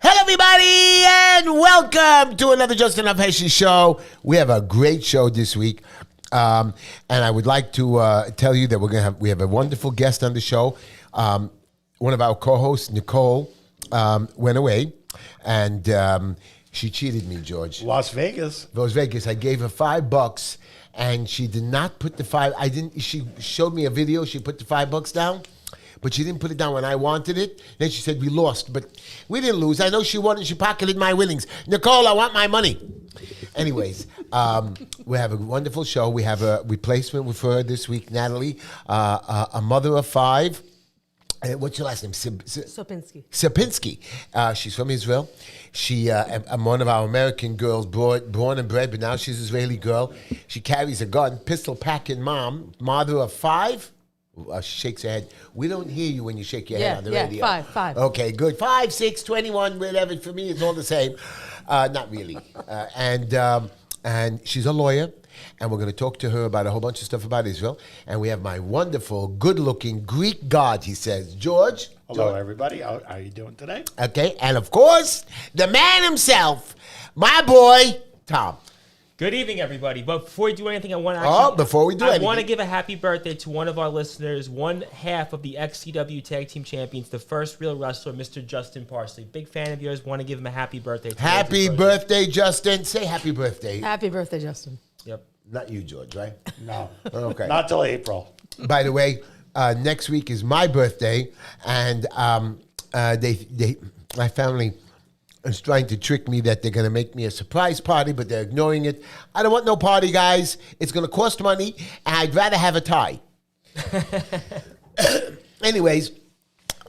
Hello, everybody, and welcome to another Justin of Heshy show. We have a great show this week, and I would like to tell you that we have a wonderful guest on the show. One of our co-hosts, Nicole, went away, and she cheated me, George. Las Vegas. I gave her $5, and she did not put the five. She showed me a video. She put the $5 down. But she didn't put it down when I wanted it. Then she said we lost, but we didn't lose. I know she won and she pocketed my winnings. Nicole, I want my money. Anyways, we have a wonderful show. We have a replacement with her this week, Natalie, a mother of five. What's your last name? Sopinsky. Sopinsky. She's from Israel. She, one of our American girls, born and bred, but now she's an Israeli girl. She carries a gun, pistol-packing mom, mother of five. She shakes her head. We don't hear you when you shake your head on the radio. Five. Okay, good. 5, 6, 21, whatever. For me, it's all the same. Not really. And she's a lawyer, and we're going to talk to her about a whole bunch of stuff about Israel. And we have my wonderful, good-looking Greek god, he says, George. Hello, everybody. How are you doing today? Okay, and of course, the man himself, my boy, Tom. Good evening, everybody. But before we do anything, I want to give a happy birthday to one of our listeners, one half of the XCW Tag Team Champions, the first real wrestler, Mr. Justin Parsley. Big fan of yours. Want to give him a happy birthday. Happy birthday, Justin. Say happy birthday. Happy birthday, Justin. Yep. Not you, George, right? No. Okay. Not till April. By the way, next week is my birthday, and my family is trying to trick me that they're going to make me a surprise party, but they're ignoring it. I don't want no party, guys. It's going to cost money, and I'd rather have a tie. Anyways,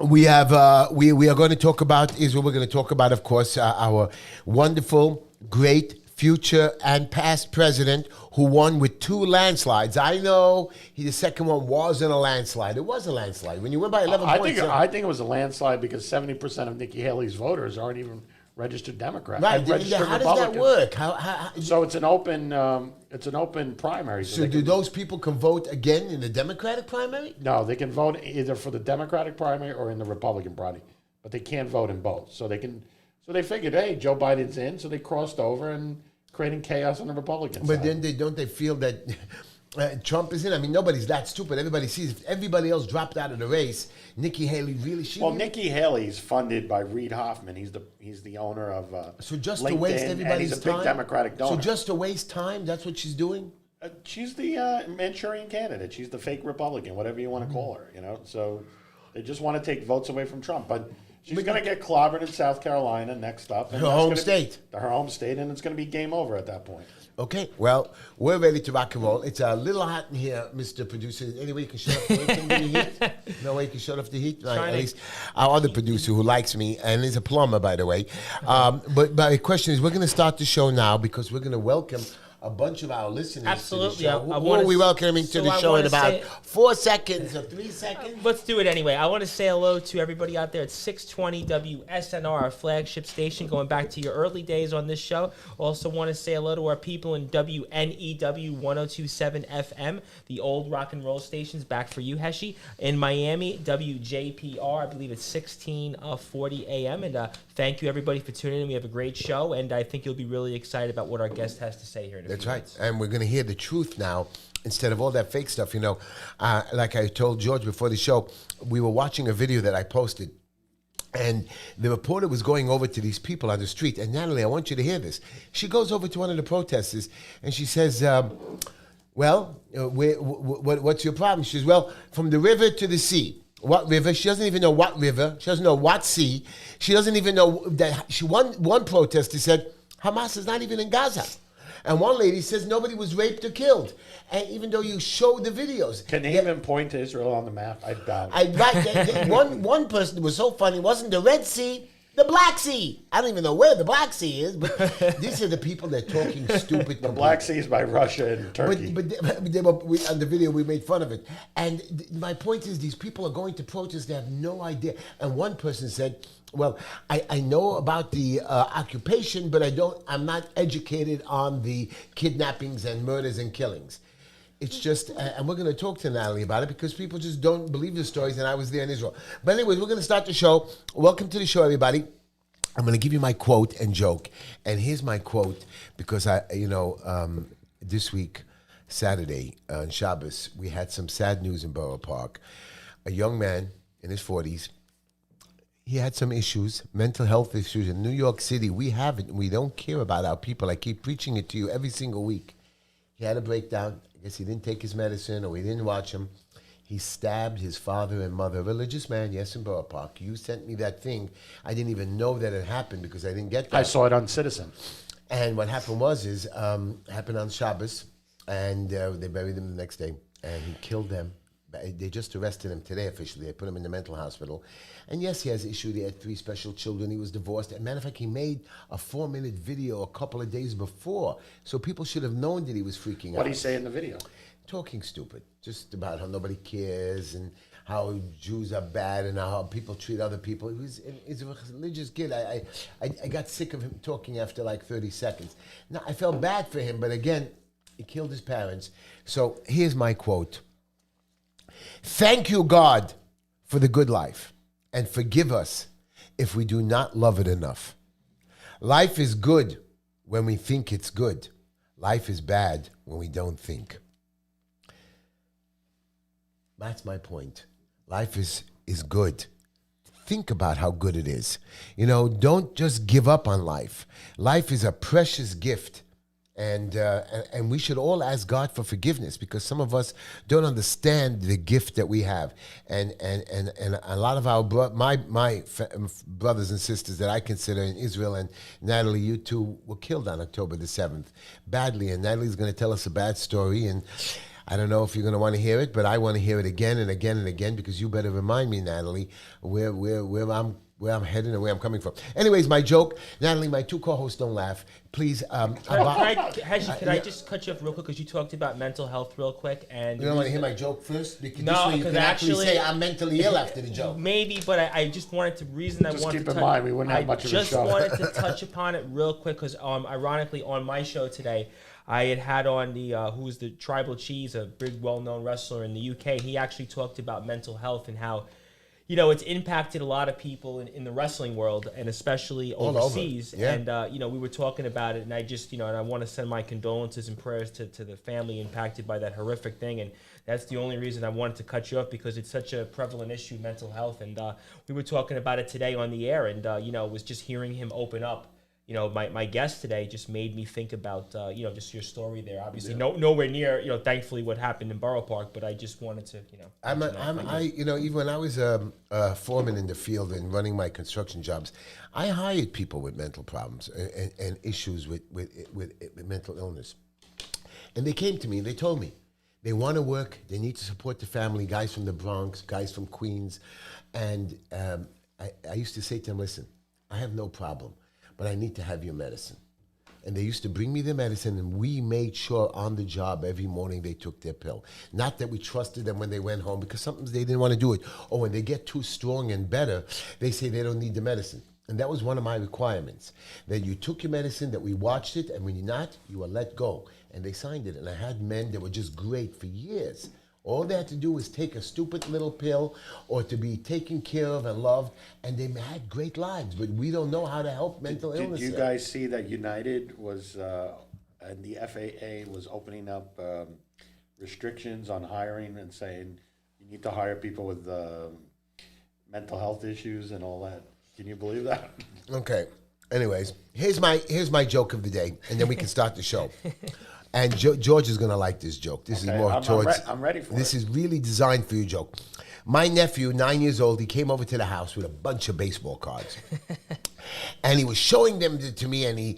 we are going to talk about Israel. We're going to talk about, of course, our wonderful, great future and past president who won with 2 landslides. I know the second one wasn't a landslide. It was a landslide. When you went by 11 points. I think it was a landslide because 70% of Nikki Haley's voters aren't even registered Democrats. Right. How does that work? So it's an open primary. So do those people can vote again in the Democratic primary? No, they can vote either for the Democratic primary or in the Republican primary, but they can't vote in both. So they figured, hey, Joe Biden's in, so they crossed over and creating chaos on the Republican side. But then don't they feel that Trump is in? I mean, nobody's that stupid. Everybody sees if everybody else dropped out of the race, Nikki Haley Nikki Haley's funded by Reid Hoffman. He's the owner of so just LinkedIn, to waste everybody's and he's a big time? Democratic donor. So just to waste time, that's what she's doing? She's the Manchurian candidate. She's the fake Republican, whatever you want to call her. So they just want to take votes away from Trump, but she's going to get clobbered in South Carolina next up. And her home state. Her home state, and it's going to be game over at that point. Okay, well, we're ready to rock and roll. It's a little hot in here, Mr. Producer. Any way you can shut off the heat? No way you can shut off the heat? Right, at least our other producer who likes me, and is a plumber, by the way. But my question is, we're going to start the show now because we're going to welcome a bunch of our listeners. Absolutely. To the show. Who are we welcoming to the show in about 4 seconds or 3 seconds? Let's do it anyway. I want to say hello to everybody out there at 620 WSNR, our flagship station, going back to your early days on this show. Also want to say hello to our people in WNEW 1027 FM, the old rock and roll stations, back for you, Heshy. In Miami, WJPR, I believe it's 1640 AM. And thank you, everybody, for tuning in. We have a great show, and I think you'll be really excited about what our guest has to say here in a few That's right. minutes. And we're going to hear the truth now instead of all that fake stuff. Like I told George before the show, we were watching a video that I posted. And the reporter was going over to these people on the street. And Natalie, I want you to hear this. She goes over to one of the protesters and she says, what's your problem? She says, well, from the river to the sea. What river? She doesn't even know what river. She doesn't know what sea. She doesn't even know that. One protester said, Hamas is not even in Gaza. And one lady says nobody was raped or killed. And even though you show the videos. Can they even point to Israel on the map? I doubt it. One person was so funny. It wasn't the Red Sea, the Black Sea. I don't even know where the Black Sea is, but these are the people that are talking stupid. The Black Sea is by Russia and Turkey. But on the video, we made fun of it. And my point is, these people are going to protest. They have no idea. And one person said, well, I know about the occupation, but I'm not educated on the kidnappings and murders and killings. It's just, and we're going to talk to Natalie about it because people just don't believe the stories, and I was there in Israel. But anyways, we're going to start the show. Welcome to the show, everybody. I'm going to give you my quote and joke. And here's my quote because this week, Saturday on Shabbos, we had some sad news in Borough Park. A young man in his 40s, he had some issues, mental health issues in New York City. We don't care about our people. I keep preaching it to you every single week. He had a breakdown. I guess he didn't take his medicine or we didn't watch him. He stabbed his father and mother, a religious man, yes, in Borough Park. You sent me that thing. I didn't even know that it happened because I didn't get that. I saw it on Citizen. And what happened happened on Shabbos, and they buried him the next day, and he killed them. They just arrested him today officially. They put him in the mental hospital. And yes, he has issues. He had 3 special children. He was divorced. As a matter of fact, he made a 4-minute video a couple of days before. So people should have known that he was freaking out. What did he say in the video? Talking stupid. Just about how nobody cares and how Jews are bad and how people treat other people. He's a religious kid. I got sick of him talking after like 30 seconds. Now, I felt bad for him, but again, he killed his parents. So here's my quote. Thank you, God, for the good life, and forgive us if we do not love it enough. Life is good when we think it's good. Life is bad when we don't think. That's my point. Life is good. Think about how good it is. Don't just give up on life. Life is a precious gift. And we should all ask God for forgiveness because some of us don't understand the gift that we have, and a lot of our my brothers and sisters that I consider in Israel, and Natalie, you two were killed on October the 7th badly, and Natalie's going to tell us a bad story, and I don't know if you're going to want to hear it, but I want to hear it again and again and again because you better remind me, Natalie, where I'm heading and where I'm coming from. Anyways, my joke, Natalie, my 2 co-hosts don't laugh. Please, Heshy, could I just cut you off real quick because you talked about mental health real quick and you don't want to hear my joke first? Because no, this way you because can actually say actually I'm mentally ill after the joke. Maybe, but I just wanted to Keep in mind, we wouldn't have much of a show. I just wanted to touch upon it real quick because ironically on my show today, I had on who's the Tribal Cheese, a big well-known wrestler in the UK. He actually talked about mental health and how, it's impacted a lot of people in the wrestling world and especially overseas. Yeah. And, we were talking about it and I just, and I want to send my condolences and prayers to the family impacted by that horrific thing. And that's the only reason I wanted to cut you off because it's such a prevalent issue, mental health. And we were talking about it today on the air and, was just hearing him open up. My guest today just made me think about, just your story there. Obviously, nowhere near, thankfully what happened in Borough Park, but I just wanted to, even when I was a foreman in the field and running my construction jobs, I hired people with mental problems and issues with mental illness. And they came to me and they told me they want to work, they need to support the family, guys from the Bronx, guys from Queens. And I used to say to them, listen, I have no problem, but I need to have your medicine. And they used to bring me the medicine, and we made sure on the job every morning they took their pill. Not that we trusted them when they went home, because sometimes they didn't want to do it. Or when they get too strong and better, they say they don't need the medicine. And that was one of my requirements, that you took your medicine, that we watched it, and when you're not, you were let go. And they signed it. And I had men that were just great for years. All they had to do was take a stupid little pill or to be taken care of and loved, and they had great lives. But we don't know how to help mental illness. Did you guys see that United was, and the FAA was opening up restrictions on hiring and saying you need to hire people with mental health issues and all that? Can you believe that? Okay. Anyways, here's my joke of the day, and then we can start the show. And George is going to like this joke. This is more towards... I'm ready for it. This is really designed for you, joke. My nephew, 9 years old, he came over to the house with a bunch of baseball cards. And he was showing them to me, and he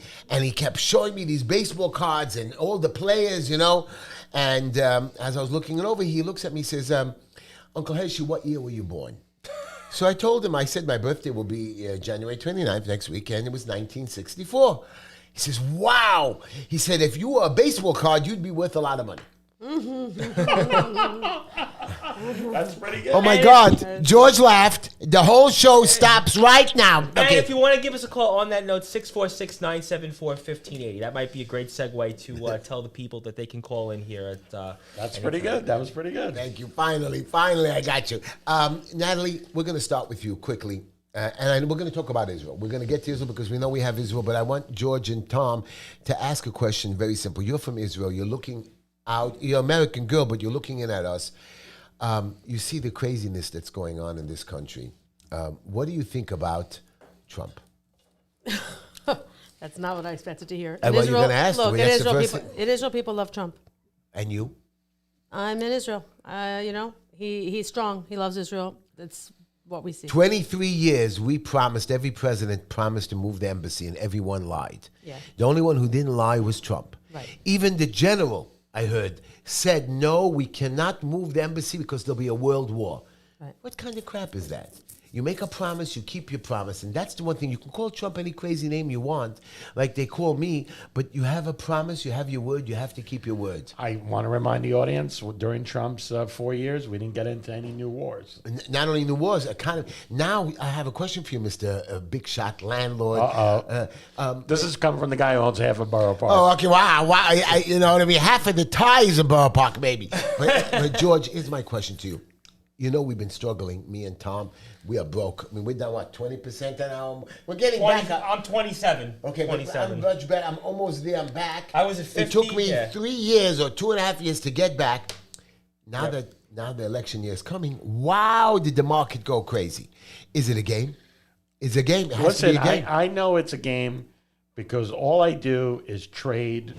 kept showing me these baseball cards and all the players, And as I was looking it over, he looks at me and says, Uncle Heshy, what year were you born? So I told him, I said my birthday will be January 29th next week, and it was 1964. He says, wow. He said, if you were a baseball card, you'd be worth a lot of money. That's pretty good. Oh, my God. George laughed. The whole show stops right now. And Okay. if you want to give us a call on that note, 646-974-1580. That might be a great segue to tell the people that they can call in here. That's pretty good. That was pretty good. Thank you. Finally, I got you. Natalie, we're going to start with you quickly. And we're going to talk about Israel. We're going to get to Israel because we know we have Israel, but I want George and Tom to ask a question very simple. You're from Israel. You're looking out. You're an American girl, but you're looking in at us. You see the craziness that's going on in this country. What do you think about Trump? That's not what I expected to hear. Well, you're going to ask. Look, That's the first in Israel, people love Trump. And you? I'm in Israel. He's strong. He loves Israel. That's what we see. 23 years, every president promised to move the embassy, and everyone lied. Yeah. The only one who didn't lie was Trump. Right. Even the general, I heard, said, no, we cannot move the embassy because there'll be a world war. Right. What kind of crap is that? You make a promise, you keep your promise. And that's the one thing. You can call Trump any crazy name you want, like they call me, but you have a promise, you have your word, you have to keep your words. I want to remind the audience, during Trump's 4 years, we didn't get into any new wars. Not only the wars, now I have a question for you, Mr. Big Shot Landlord. This is coming from the guy who owns half of Borough Park. Oh, okay, wow. You know what I mean? Half of the ties of Borough Park, maybe. But George, here's my question to you. You know, we've been struggling, me and Tom. We are broke. I mean, we're down, 20% now? We're getting 20, back up. I'm 27. Okay, 27. I'm much better. I'm almost there. I'm back. I was at 50. It took me 3 years or 2.5 years to get back. Now the election year is coming. Wow, did the market go crazy? Is it a game? Is it a game? It has to be Listen, a game. I know it's a game because all I do is trade.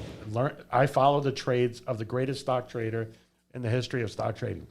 I follow the trades of the greatest stock trader in the history of stock trading.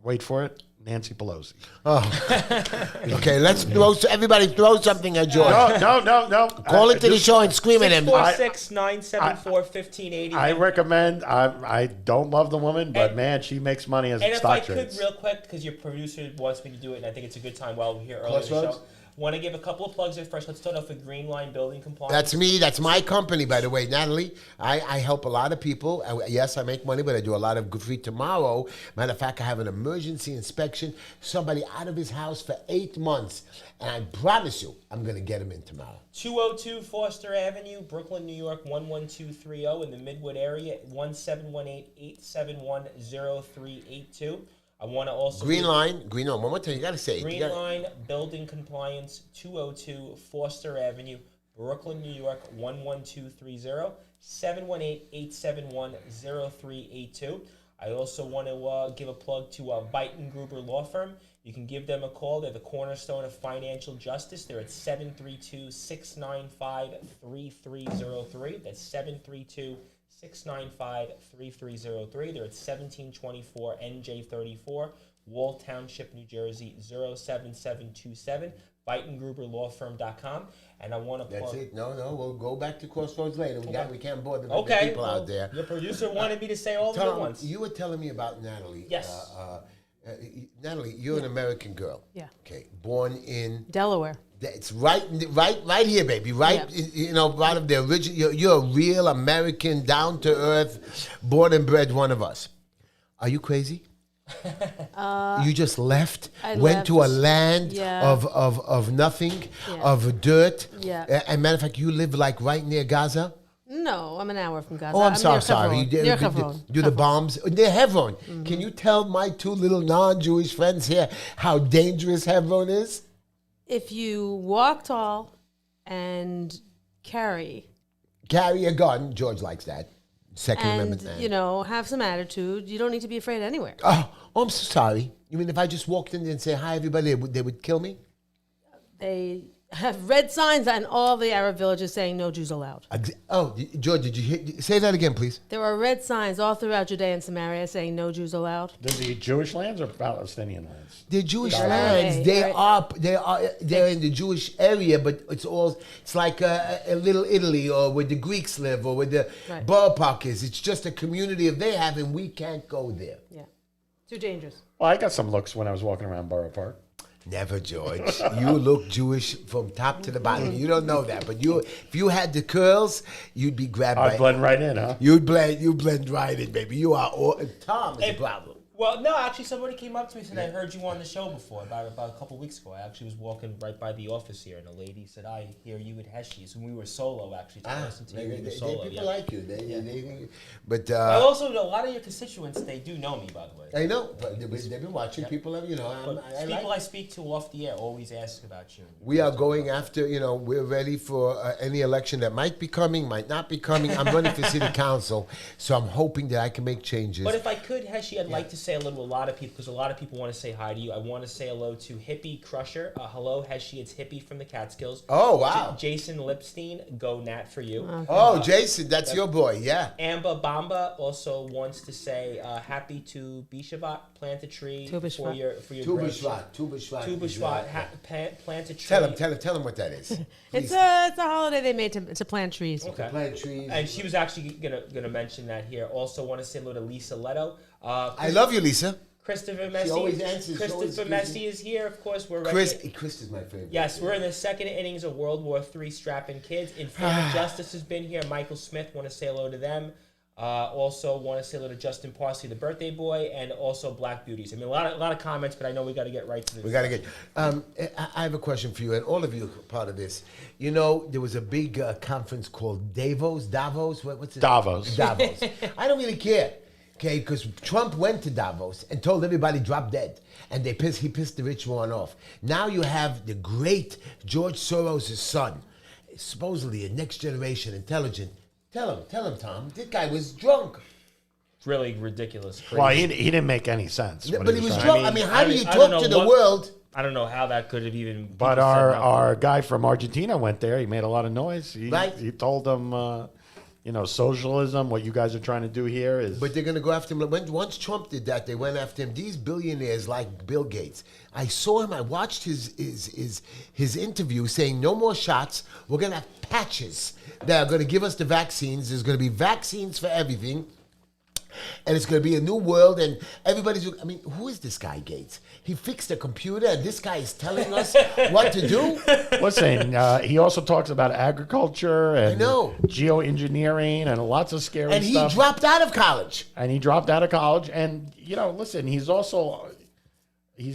Wait for it, Nancy Pelosi. Okay, let's everybody throw something at George. No. Call into the show and scream at him. 646-974-1580. I recommend. I don't love the woman, but man, she makes money as And a if I stock could, trader. real quick, because your producer wants me to do it, and I think it's a good time while we're here early in the show. Crossroads? Want to give a couple of plugs here first. Let's start off with Green Line Building Compliance. That's me. That's my company, by the way, Natalie. I help a lot of people. Yes, I make money, but I do a lot of good free tomorrow. Matter of fact, I have an emergency inspection. Somebody out of his house for 8 months. And I promise you, I'm going to get him in tomorrow. 202 Foster Avenue, Brooklyn, New York, 11230. In the Midwood area, 1718-871-0382. I want to also... Green Line. One more time. You got to say it. Green Line Building Compliance, 202 Foster Avenue, Brooklyn, New York, 11230, 718-871-0382. I also want to give a plug to Bite & Gruber Law Firm. You can give them a call. They're the cornerstone of financial justice. They're at 732-695-3303. That's 732-695-3303. They're at 1724 NJ34, Wall Township, New Jersey, 07727. BiteandGruberLawFirm.com. And I want to plug... That's it. No, we'll go back to Crossroads later. We can't bore the people out there. Your producer wanted me to say all of them at once. You were telling me about Natalie. Yes. Natalie, you're an American girl. Yeah. Okay. Born in... Delaware. It's right here, baby. Right, Yeah. Right of the original. You're a real American, down to earth, born and bred one of us. Are you crazy? You just left, went to a land of nothing, of dirt. Yeah. And matter of fact, you live like right near Gaza. No, I'm an hour from Gaza. Oh, I'm near sorry. Hebron. Near Hebron. Do the bombs near Hebron? Can you tell my two little non-Jewish friends here how dangerous Hebron is? If you walk tall and carry a gun, George likes that. Second Amendment. Have some attitude, you don't need to be afraid anywhere. Oh, I'm so sorry. You mean if I just walked in and say hi, everybody, they would kill me? They have red signs on all the Arab villages saying no Jews allowed. Oh, George, did you hear? Say that again, please. There are red signs all throughout Judea and Samaria saying no Jews allowed. Does he Jewish lands or Palestinian lands? They're Jewish lands. They're in the Jewish area, but it's like a little Italy, or where the Greeks live, or where the Borough Park is. It's just a community of they have, and we can't go there. Yeah, too dangerous. Well, I got some looks when I was walking around Borough Park. Never, George. You look Jewish from top to the bottom. You don't know that, but if you had the curls, you'd be grabbed by. I'd blend right in, huh? You blend right in, baby. You are Tom is a problem. Well, no, actually, somebody came up to me and said, I heard you on the show before, about a couple weeks ago. I actually was walking right by the office here, and a lady said, I hear you at Heshy's. And we were solo, actually, to listen to you. We were solo, people like you. But I also know a lot of your constituents, they do know me, by the way. I know, but they've been watching. People have, People I speak to off the air always ask about you. We are going after, we're ready for any election that might be coming, might not be coming. I'm running for city council, so I'm hoping that I can make changes. But if I could, Heshy, I'd like to say a lot of people, because a lot of people want to say hi to you. I want to say hello to Hippie Crusher. Hello, Heshy, it's Hippie from the Catskills. Oh, wow. Jason Lipstein, go Nat for you. Okay. Oh, Jason, that's your boy, yeah. Amba Bamba also wants to say happy to Bishavat, plant a tree Tu for your Tu great- B'Shvat, Tu B'Shvat. Tu B'Shvat, plant a tree. Tell him what that is. It's a holiday they made to plant trees. Okay. Plant trees. And she was actually gonna mention that here. Also want to say hello to Lisa Leto. I love you, Lisa. Christopher Messi. always answers, she always Christopher gives Messi is here. Of course, we're ready. Chris is my favorite. Yes, we're in the second innings of World War III strapping kids. Infinite Justice has been here. Michael Smith, want to say hello to them. Also want to say hello to Justin Parsley, the birthday boy, and also Black Beauties. I mean, a lot of comments, but I know we got to get right to this. We got to get. I have a question for you, and all of you are part of this. There was a big conference called Davos. What's it? Davos. I don't really care, okay? Because Trump went to Davos and told everybody drop dead, and he pissed the rich one off. Now you have the great George Soros' son, supposedly a next generation intelligent. Tell him, Tom. This guy was drunk. It's really ridiculous. Crazy. Well, he didn't make any sense. what But he was trying- drunk. I mean, how do you talk to the world? I don't know how that could have even. But people said nothing. our guy from Argentina went there. He made a lot of noise. Right. He told them, socialism, what you guys are trying to do here is... But they're going to go after him. Once Trump did that, they went after him. These billionaires like Bill Gates. I saw him. I watched his interview saying no more shots. We're going to have patches that are going to give us the vaccines. There's going to be vaccines for everything. And it's going to be a new world, and everybody's... I mean, who is this guy, Gates? He fixed a computer, and this guy is telling us what to do? Listen, he also talks about agriculture and know. geoengineering and lots of scary And he stuff. dropped out of college. And he dropped out of college. And, listen, he's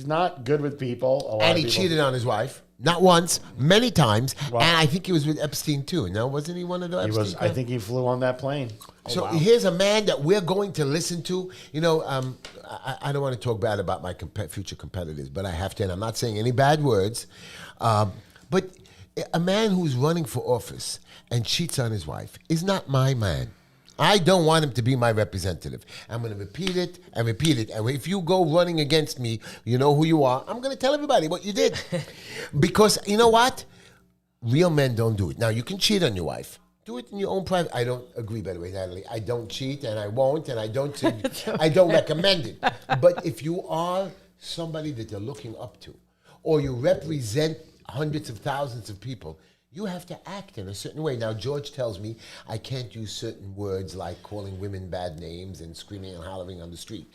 not good with people. A lot And of he people- cheated on his wife. Not once, many times. Well- And I think he was with Epstein, too. No, wasn't he one of the He Epstein? was. I think he flew on that plane. So here's a man that we're going to listen to. I don't want to talk bad about my future competitors, but I have to, and I'm not saying any bad words. But a man who's running for office and cheats on his wife is not my man. I don't want him to be my representative. I'm going to repeat it and repeat it. And if you go running against me, you know who you are. I'm going to tell everybody what you did. Because you know what? Real men don't do it. Now, you can cheat on your wife. Do it in your own private. I don't agree, by the way, Natalie. I don't cheat, and I won't, and I don't recommend it. But if you are somebody that they're looking up to, or you represent hundreds of thousands of people, you have to act in a certain way. Now, George tells me I can't use certain words like calling women bad names and screaming and hollering on the street.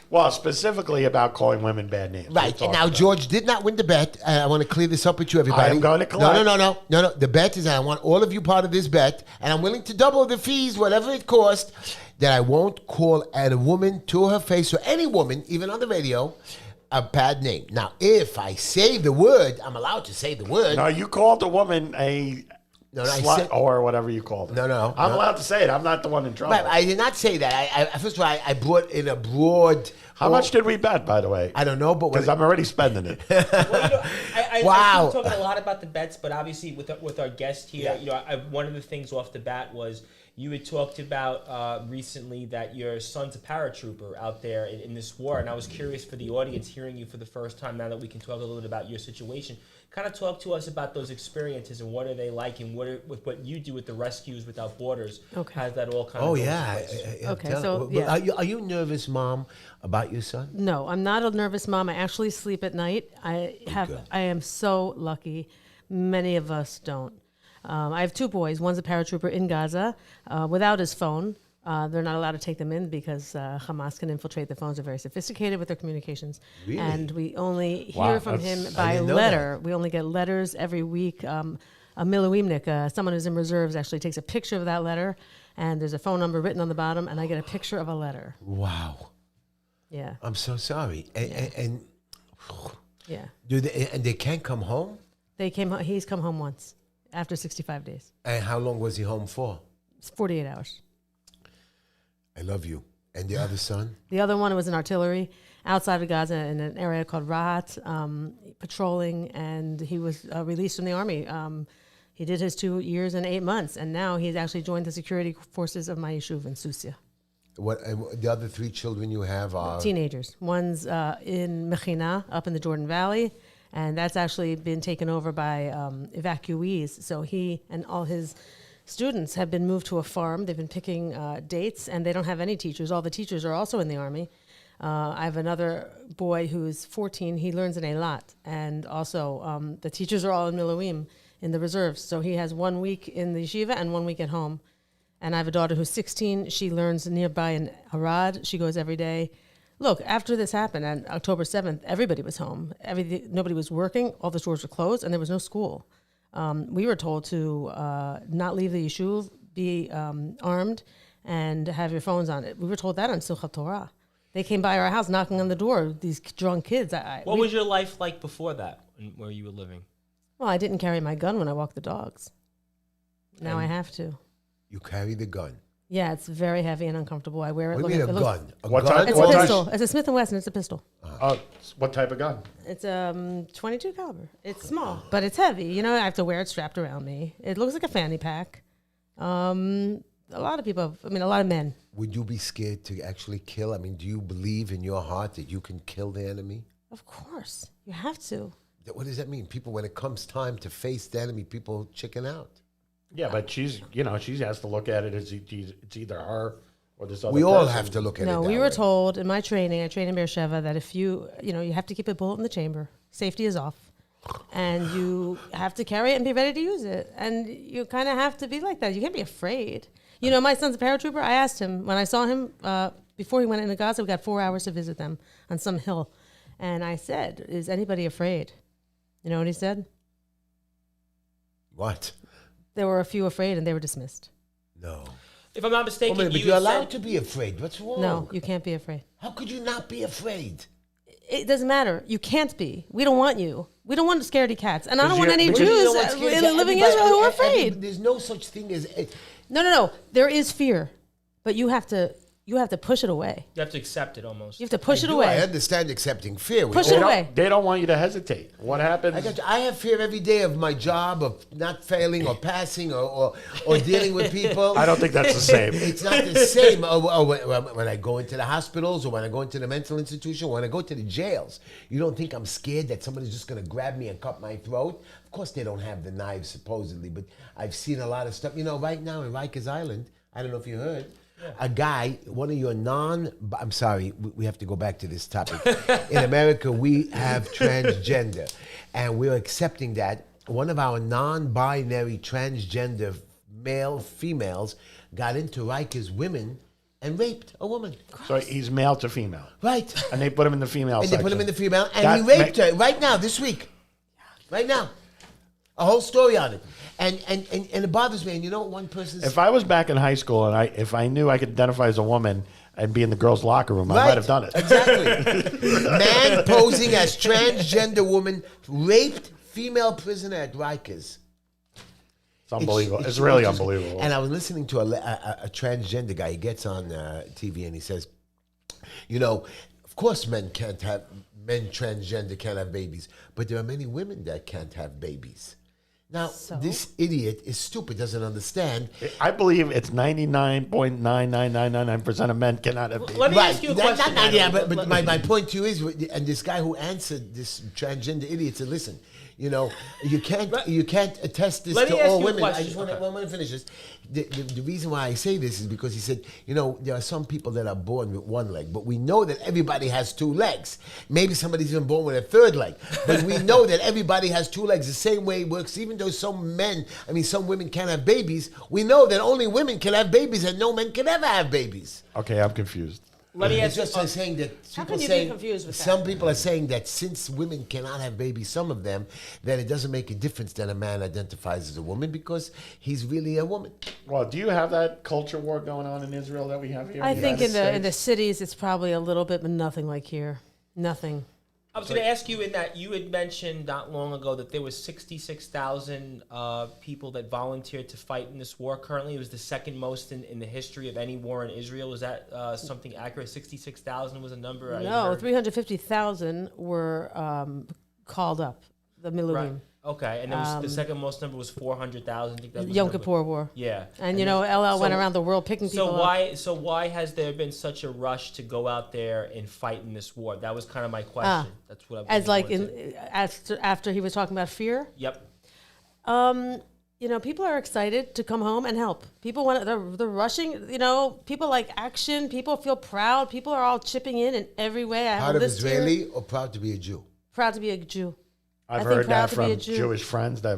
Well, specifically about calling women bad names. Right. And now, George did not win the bet. I want to clear this up with you, everybody. I am going to collect. No. The bet is that I want all of you part of this bet, and I'm willing to double the fees, whatever it costs, that I won't call at a woman to her face, or any woman, even on the radio, a bad name. Now, if I say the word, I'm allowed to say the word. No, you called the woman a I slut said- or whatever you called her. No. I'm allowed to say it. I'm not the one in trouble. Right, I did not say that. First of all, I brought in a broad... How much did we bet, by the way? I don't know, but... Because I'm already spending it. I Wow. keep talking a lot about the bets, but obviously with our guest here, one of the things off the bat was you had talked about recently that your son's a paratrooper out there in this war, and I was curious for the audience hearing you for the first time now that we can talk a little bit about your situation. Kind of talk to us about those experiences and what are they like, and with what you do with the Rescues Without Borders. Okay. How's that all kind of Oh, goes yeah. in place? Okay, Tell- so, but yeah. Are you nervous, Mom, about your son? No, I'm not a nervous mom. I actually sleep at night. I am so lucky. Many of us don't. I have two boys. One's a paratrooper in Gaza without his phone. They're not allowed to take them in because Hamas can infiltrate the phones. They're very sophisticated with their communications. Really? And we only hear Wow, from him that's- I by didn't know letter. We only get letters every week. A Miloimnik, someone who's in reserves, actually takes a picture of that letter, and there's a phone number written on the bottom, and I get a picture of a letter. Wow. Yeah. I'm so sorry. And Yeah. and they can't come home? He's come home once after 65 days. And how long was he home for? It's 48 hours. I love you. And the other son? The other one was in artillery outside of Gaza in an area called Rahat, patrolling, and he was released from the army. He did his 2 years and 8 months, and now he's actually joined the security forces of my yeshuv in Suissa. What the other 3 children you have are Teenagers. One's in Mechina, up in the Jordan Valley, and that's actually been taken over by evacuees. So he and all his students have been moved to a farm. They've been picking dates, and they don't have any teachers. All the teachers are also in the army. I have another boy who's 14. He learns in Eilat, and also the teachers are all in Miluim, in the reserves. So he has 1 week in the yeshiva and 1 week at home. And I have a daughter who's 16. She learns nearby in Arad. She goes every day. Look, after this happened on October 7th, everybody was home. Nobody was working. All the stores were closed, and there was no school. We were told to not leave the yeshuv, be armed, and have your phones on it. We were told that on Simchat Torah. They came by our house knocking on the door, these drunk kids. What was your life like before that, where you were living? Well, I didn't carry my gun when I walked the dogs. Now I have to. you carry the gun. Yeah, it's very heavy and uncomfortable. I wear it. What do you mean a gun? A What gun? type? It's a What type? pistol. It's a Smith & Wesson. It's a pistol. What type of gun? It's 22 caliber. It's small, but it's heavy. You know, I have to wear it strapped around me. It looks like a fanny pack. A lot of people, a lot of men. Would you be scared to actually kill? I mean, do you believe in your heart that you can kill the enemy? Of course. You have to. What does that mean? People, when it comes time to face the enemy, people chicken out. Yeah, but she has to look at it as it's either her or this other We all person. have to look at it No, that we were way. told in my training, I trained in Beersheba, that if you have to keep a bullet in the chamber. Safety is off. And you have to carry it and be ready to use it. And you kind of have to be like that. You can't be afraid. You know, my son's a paratrooper. I asked him, when I saw him, before he went into Gaza, we got 4 hours to visit them on some hill. And I said, is anybody afraid? You know what he said? What? There were a few afraid, and they were dismissed. No. If I'm not mistaken, But you you're had allowed said- to be afraid. What's wrong? No, you can't be afraid. How could you not be afraid? It doesn't matter. You can't be. We don't want you. We don't want scaredy cats. And I don't want you're- any because Jews You know what's scary? living in Everybody- Israel who are everybody- afraid. There's no such thing as... No. There is fear, but you have to push it away. You have to accept it almost. You have to push it I away. understand accepting fear. We Push all- it away. They don't want you to hesitate. What happens? I have fear every day of my job, of not failing or passing or dealing with people. I don't think that's the same. It's not the same. When I go into the hospitals or when I go into the mental institution, when I go to the jails, you don't think I'm scared that somebody's just going to grab me and cut my throat? Of course, they don't have the knives, supposedly, but I've seen a lot of stuff. You know, right now in Rikers Island, I don't know if you heard, a guy, one of your I'm sorry, we have to go back to this topic. In America, we have transgender, and we're accepting that. One of our non-binary transgender females got into Rikers women and raped a woman. So he's male to female. Right. And they put him in the female And section. they put him in the female, and That he raped her right now, this week. Right now. A whole story on it. And it bothers me. And you know what one person's... If I was back in high school and if I knew I could identify as a woman and be in the girls' locker room, I might have done it. Exactly. Man posing as transgender woman raped female prisoner at Rikers. It's unbelievable. It's really just- unbelievable. And I was listening to a transgender guy. He gets on TV and he says, you know, of course men transgender can't have babies, but there are many women that can't have babies. Now, So? this idiot is stupid, doesn't understand. I believe it's 99.99999% of men cannot have babies. Let me ask you a question. Yeah, Natalie. but my point to you is, and this guy who answered this transgender idiot said, listen, you know, you can't attest this Let me to ask all you a women. I question. just want Okay. to finish this. The reason why I say this is because he said, you know, there are some people that are born with one leg, but we know that everybody has two legs. Maybe somebody's even born with a third leg, but we know that everybody has two legs. The same way it works, even though some women can't have babies, we know that only women can have babies and no men can ever have babies. Okay, I'm confused. Let me ask It's you. just saying that How people can you be saying confused with that? some people are saying that since women cannot have babies, some of them, that it doesn't make a difference that a man identifies as a woman because he's really a woman. Well, do you have that culture war going on in Israel that we have here? I think in United the States? cities it's probably a little bit, but nothing like here. Nothing. I was going to ask you in that you had mentioned not long ago that there was 66,000 people that volunteered to fight in this war. Currently, it was the second most in the history of any war in Israel. Is that something accurate? 66,000 was a number? I No, heard. 350,000 were called up. The Miluim. Right. Okay, and then the second most number was 400,000. I think that was Yom the number. Kippur War. Yeah, And you know, LL went so- around the world picking people up. So why has there been such a rush to go out there and fight in this war? That was kind of my question. That's what I As like wanted to- after he was talking about fear. Yep. You know, people are excited to come home and help. People want they're rushing. You know, people like action. People feel proud. People are all chipping in every way. I have Proud a of list here. Israeli or proud to be a Jew? Proud to be a Jew. I've I think heard proud that to be a from Jew. Jewish friends that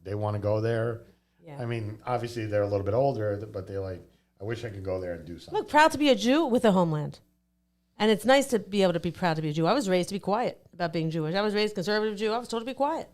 they want to go there. Yeah. I mean, obviously they're a little bit older, but they're like, I wish I could go there and do something. Look, proud to be a Jew with a homeland. And it's nice to be able to be proud to be a Jew. I was raised to be quiet about being Jewish. I was raised conservative Jew. I was told to be quiet.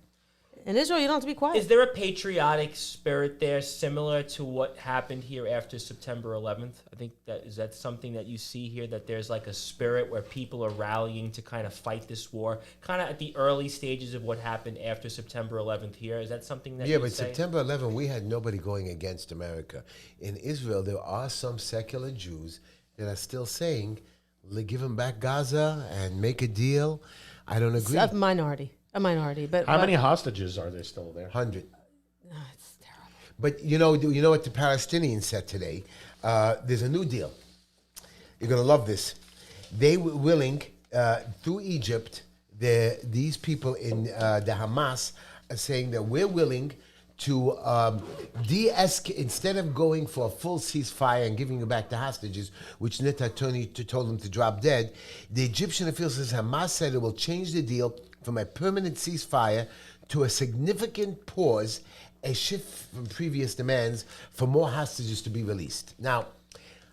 In Israel, you don't have to be quiet. Is there a patriotic spirit there similar to what happened here after September 11th? I think that something that you see here, that there's like a spirit where people are rallying to kind of fight this war, kind of at the early stages of what happened after September 11th here. Is that something that Yeah, you but say? September 11, we had nobody going against America. In Israel, there are some secular Jews that are still saying, give them back Gaza and make a deal. I don't agree. A minority. But How many hostages are there still there? 100. It's terrible. But you know what the Palestinians said today? There's a new deal. You're going to love this. They were willing, through Egypt, these people in the Hamas are saying that we're willing to de-escalate, instead of going for a full ceasefire and giving back the hostages, which Natalie told them to drop dead, the Egyptian official says Hamas said it will change the deal from a permanent ceasefire to a significant pause, a shift from previous demands for more hostages to be released. Now,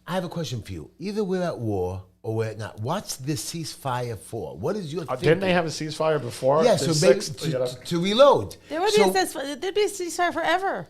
I have a question for you. Either we're at war or we're not. What's this ceasefire for? What is your thinking? Didn't they have a ceasefire before? Yeah, The so sixth, to reload. There would So- there'd be a ceasefire forever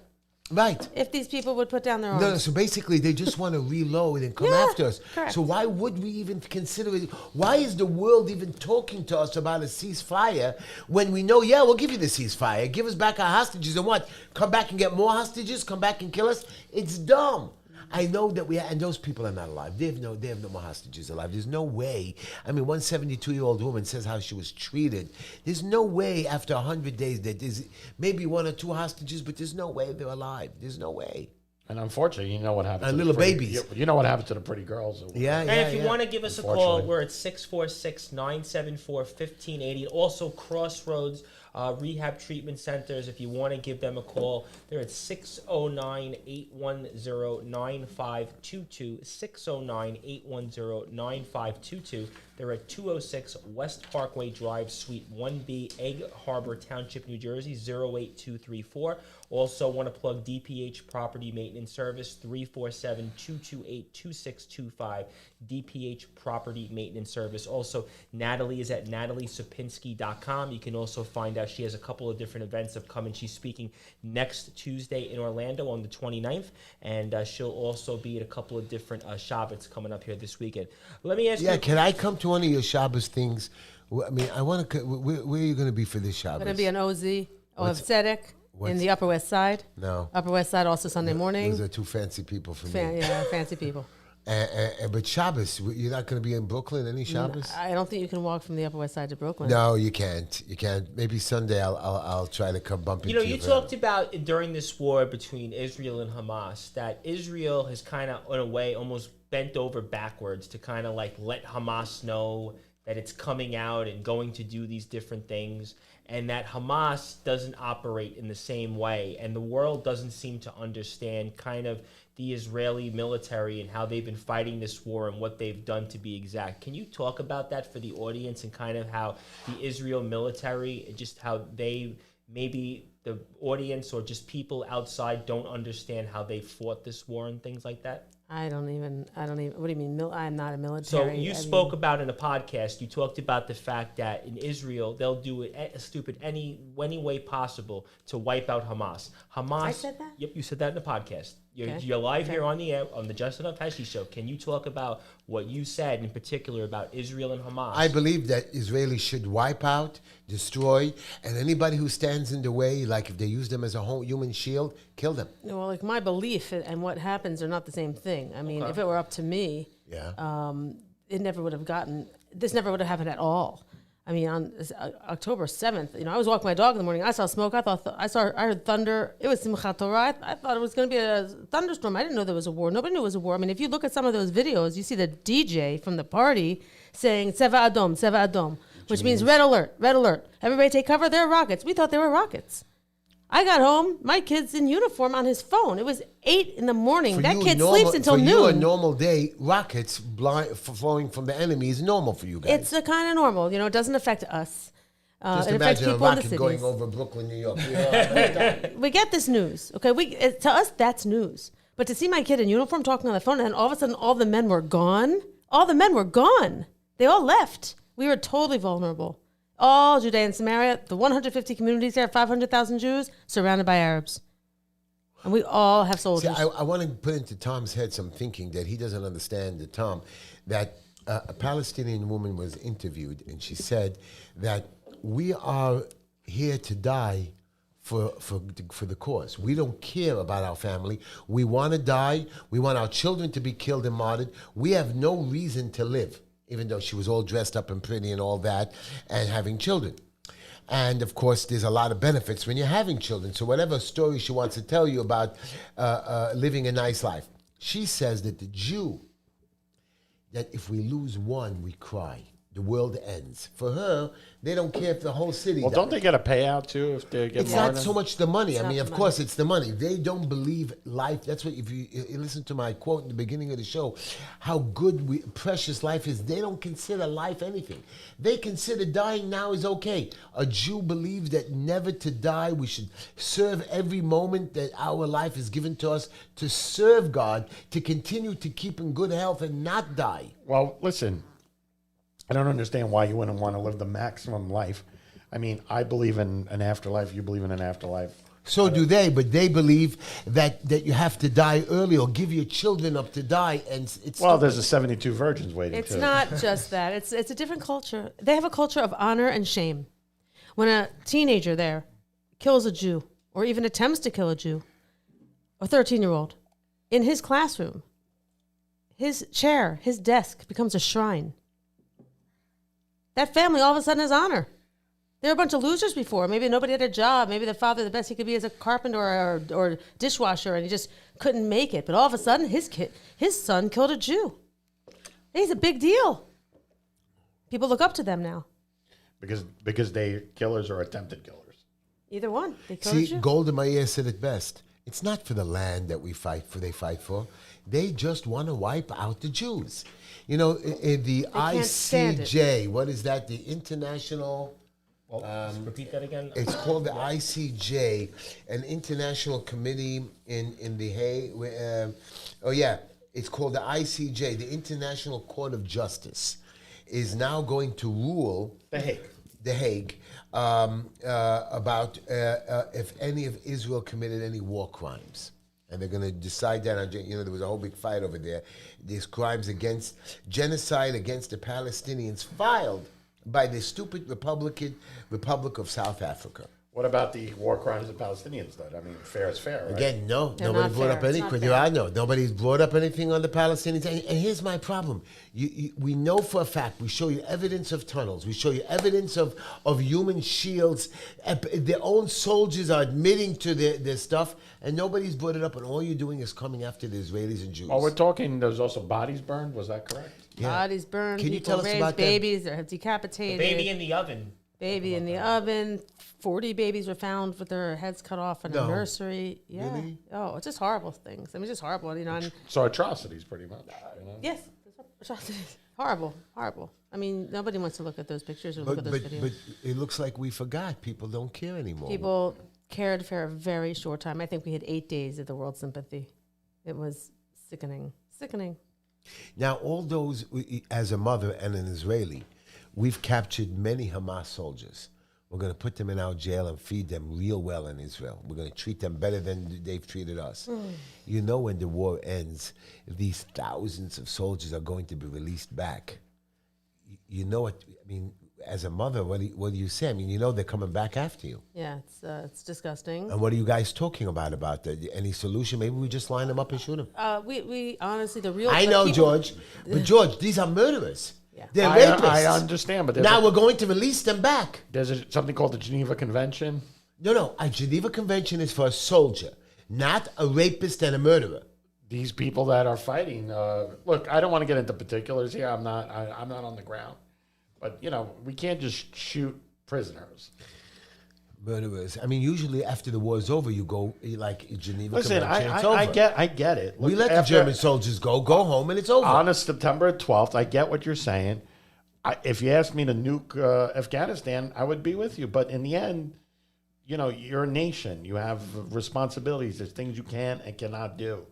Right. if these people would put down their arms. No, so basically they just want to reload and come Yeah, after us. correct. So why would we even consider it? Why is the world even talking to us about a ceasefire when we know, yeah, we'll give you the ceasefire. Give us back our hostages and what? Come back and get more hostages? Come back and kill us? It's dumb. I know that and those people are not alive. They have no more hostages alive. There's no way. I mean, one 72-year-old woman says how she was treated. There's no way after 100 days that there's maybe one or two hostages, but there's no way they're alive. There's no way. And unfortunately, you know what happened And to little the pretty, babies. You know what happened to the pretty girls. Yeah, And if you want to give us a call, Unfortunately. we're at 646-974-1580. Also, Crossroads Rehab Treatment Centers. If you want to give them a call, they're at 609-810-9522. 609-810-9522. They're at 206 West Parkway Drive, Suite 1B, Egg Harbor Township, New Jersey, 08234. Also want to plug DPH Property Maintenance Service, 347-228-2625. DPH Property Maintenance Service. Also, Natalie is at nataliesopinski.com. You can also find out she has a couple of different events upcoming. She's speaking next Tuesday in Orlando on the 29th, and she'll also be at a couple of different Shabbats coming up here this weekend. Let me ask Yeah, you. can I come to one of your Shabbos things? I mean, I want to. Where are you going to be for this Shabbos? Going to be an OZ of What's- Tzedek in the Upper West Side. No. Upper West Side also Sunday morning. Those are too fancy people for me. Yeah, fancy people. But Shabbos, you're not going to be in Brooklyn any Shabbos? I don't think you can walk from the Upper West Side to Brooklyn. No, you can't. You can't. Maybe Sunday I'll try to come bump into You know, you. you talked about during this war between Israel and Hamas that Israel has kind of, in a way, almost bent over backwards to kind of like let Hamas know that it's coming out and going to do these different things, and that Hamas doesn't operate in the same way, and the world doesn't seem to understand kind of the Israeli military and how they've been fighting this war and what they've done, to be exact. Can you talk about that for the audience and kind of how the Israel military, just how they, maybe the audience or just people outside don't understand how they fought this war and things like that? I don't even. What do you mean? I'm not a So military. you spoke about in a podcast, you talked about the fact that in Israel, they'll do it stupid any way possible to wipe out Hamas. Hamas. I said that? Yep, you said that in the podcast. You're, Okay. you're live Okay. here on the air, on the Justin of Heshy show. Can you talk about what you said in particular about Israel and Hamas? I believe that Israelis should wipe out, destroy, and anybody who stands in the way, like if they use them as a whole human shield, kill them. Well, like my belief and what happens are not the same thing. I mean, if it were up to me, Yeah. it never would have this never would have happened at all. I mean, on October 7th, I was walking my dog in the morning. I saw smoke. I heard thunder. It was Simchat Torah. I thought it was going to be a thunderstorm. I didn't know there was a war. Nobody knew it was a war. I mean, if you look at some of those videos, you see the DJ from the party saying Tseva Adom, which means red alert, red alert. Everybody take cover. They're rockets. We thought they were rockets. I got home. My kid's in uniform on his phone. It was 8 in the morning. That kid sleeps until for noon. you, a normal day, rockets flowing from the enemy is normal for you guys. It's a kind of normal. It doesn't affect us. Just it affects imagine a people in the rocket going cities. over Brooklyn, New York. We get this news, okay? To us, that's news. But to see my kid in uniform talking on the phone, and all of a sudden, all the men were gone. All the men were gone. They all left. We were totally vulnerable. All Judea and Samaria, the 150 communities there, 500,000 Jews, surrounded by Arabs. And we all have See, soldiers. I want to put into Tom's head some thinking that he doesn't understand, Tom, that a Palestinian woman was interviewed, and she said that we are here to die for the cause. We don't care about our family. We want to die. We want our children to be killed and martyred. We have no reason to live, even though she was all dressed up and pretty and all that, and having children. And of course, there's a lot of benefits when you're having children. So whatever story she wants to tell you about living a nice life, she says that the Jew, that if we lose one, we cry. The world ends. For her, they don't care if the whole city Well, dies. don't they get a payout too if they get It's more not than- so much the money. I not mean, the of money. course, it's the money. They don't believe life. That's what, if you listen to my quote in the beginning of the show, how precious life is. They don't consider life anything. They consider dying now is okay. A Jew believes that never to die. We should serve every moment that our life is given to us to serve God, to continue to keep in good health and not die. Well, listen, I don't understand why you wouldn't want to live the maximum life. I mean, I believe in an afterlife. You believe in an afterlife. So do they, but they believe that you have to die early or give your children up to die, and it's Well, there's a 72 virgins waiting. It's too. not just that. It's a different culture. They have a culture of honor and shame. When a teenager there kills a Jew, or even attempts to kill a Jew, a 13-year-old, in his classroom, his chair, his desk becomes a shrine. That family all of a sudden has honor. They were a bunch of losers before. Maybe nobody had a job. Maybe the father, the best he could be, is a carpenter or dishwasher, and he just couldn't make it. But all of a sudden, his son killed a Jew. He's a big deal. People look up to them now. because they killers or attempted killers. Either one. They killed a See, Jew. Golda Meir said it best. It's not for the land that they fight for. They just want to wipe out the Jews. The can't stand it. ICJ, what is that? The International... Repeat that again. It's called the ICJ, an international committee in The Hague. It's called the ICJ, the International Court of Justice, is now going to rule The Hague about if any of Israel committed any war crimes. And they're going to decide that on, there was a whole big fight over there. These crimes against genocide against the Palestinians filed by the stupid Republic of South Africa. What about the war crimes the Palestinians did? I mean, fair is fair, right? Again, no, They're nobody not brought fair. up any It's not criticism. fair. I know nobody's brought up anything on the Palestinians. And here's my problem: we know for a fact. We show you evidence of tunnels. We show you evidence of human shields. Their own soldiers are admitting to their stuff, and nobody's brought it up. And all you're doing is coming after the Israelis and Jews. Well, we're talking. There's also bodies burned. Was that correct? Bodies burned. Can you people tell us raised, about that? babies are decapitated. Baby in the oven. Baby in the oven. 40 babies were found with their heads cut off in No. a nursery. Yeah. Really? Oh, it's just horrible things. I mean, just horrible. And So atrocities, pretty much. yes, horrible, horrible. I mean, nobody wants to look at those pictures or look at those videos. but it looks like we forgot. People don't care anymore. People cared for a very short time. I think we had 8 days of the world sympathy. It was sickening, Sickening. Now, all those, as a mother and an Israeli, we've captured many Hamas soldiers. We're going to put them in our jail and feed them real well in Israel. We're going to treat them better than they've treated us. You know, when the war ends, these thousands of soldiers are going to be released back. You know what? I mean, as a mother, what do you say? I mean, you know they're coming back after you. Yeah, it's disgusting. And what are you guys talking about that? Any solution? Maybe we just line them up and shoot them. We honestly, the real. I the know, people- George. But, George, these are murderers. Yeah. They're rapists. I understand, but Now we're going to release them back. there's something called the Geneva Convention. No. A Geneva Convention is for a soldier, not a rapist and a murderer. These people that are fighting. Look, I don't want to get into particulars here. I'm not on the ground, but we can't just shoot prisoners. Murderers. I mean, usually after the war is over, you go like Geneva Listen, Convention. It's over. I get it. We Look, let the after- German soldiers go home, and it's over. on September 12th. I get what you're saying. If you asked me to nuke Afghanistan, I would be with you. But in the end, you're a nation. You have responsibilities. There's things you can and cannot do.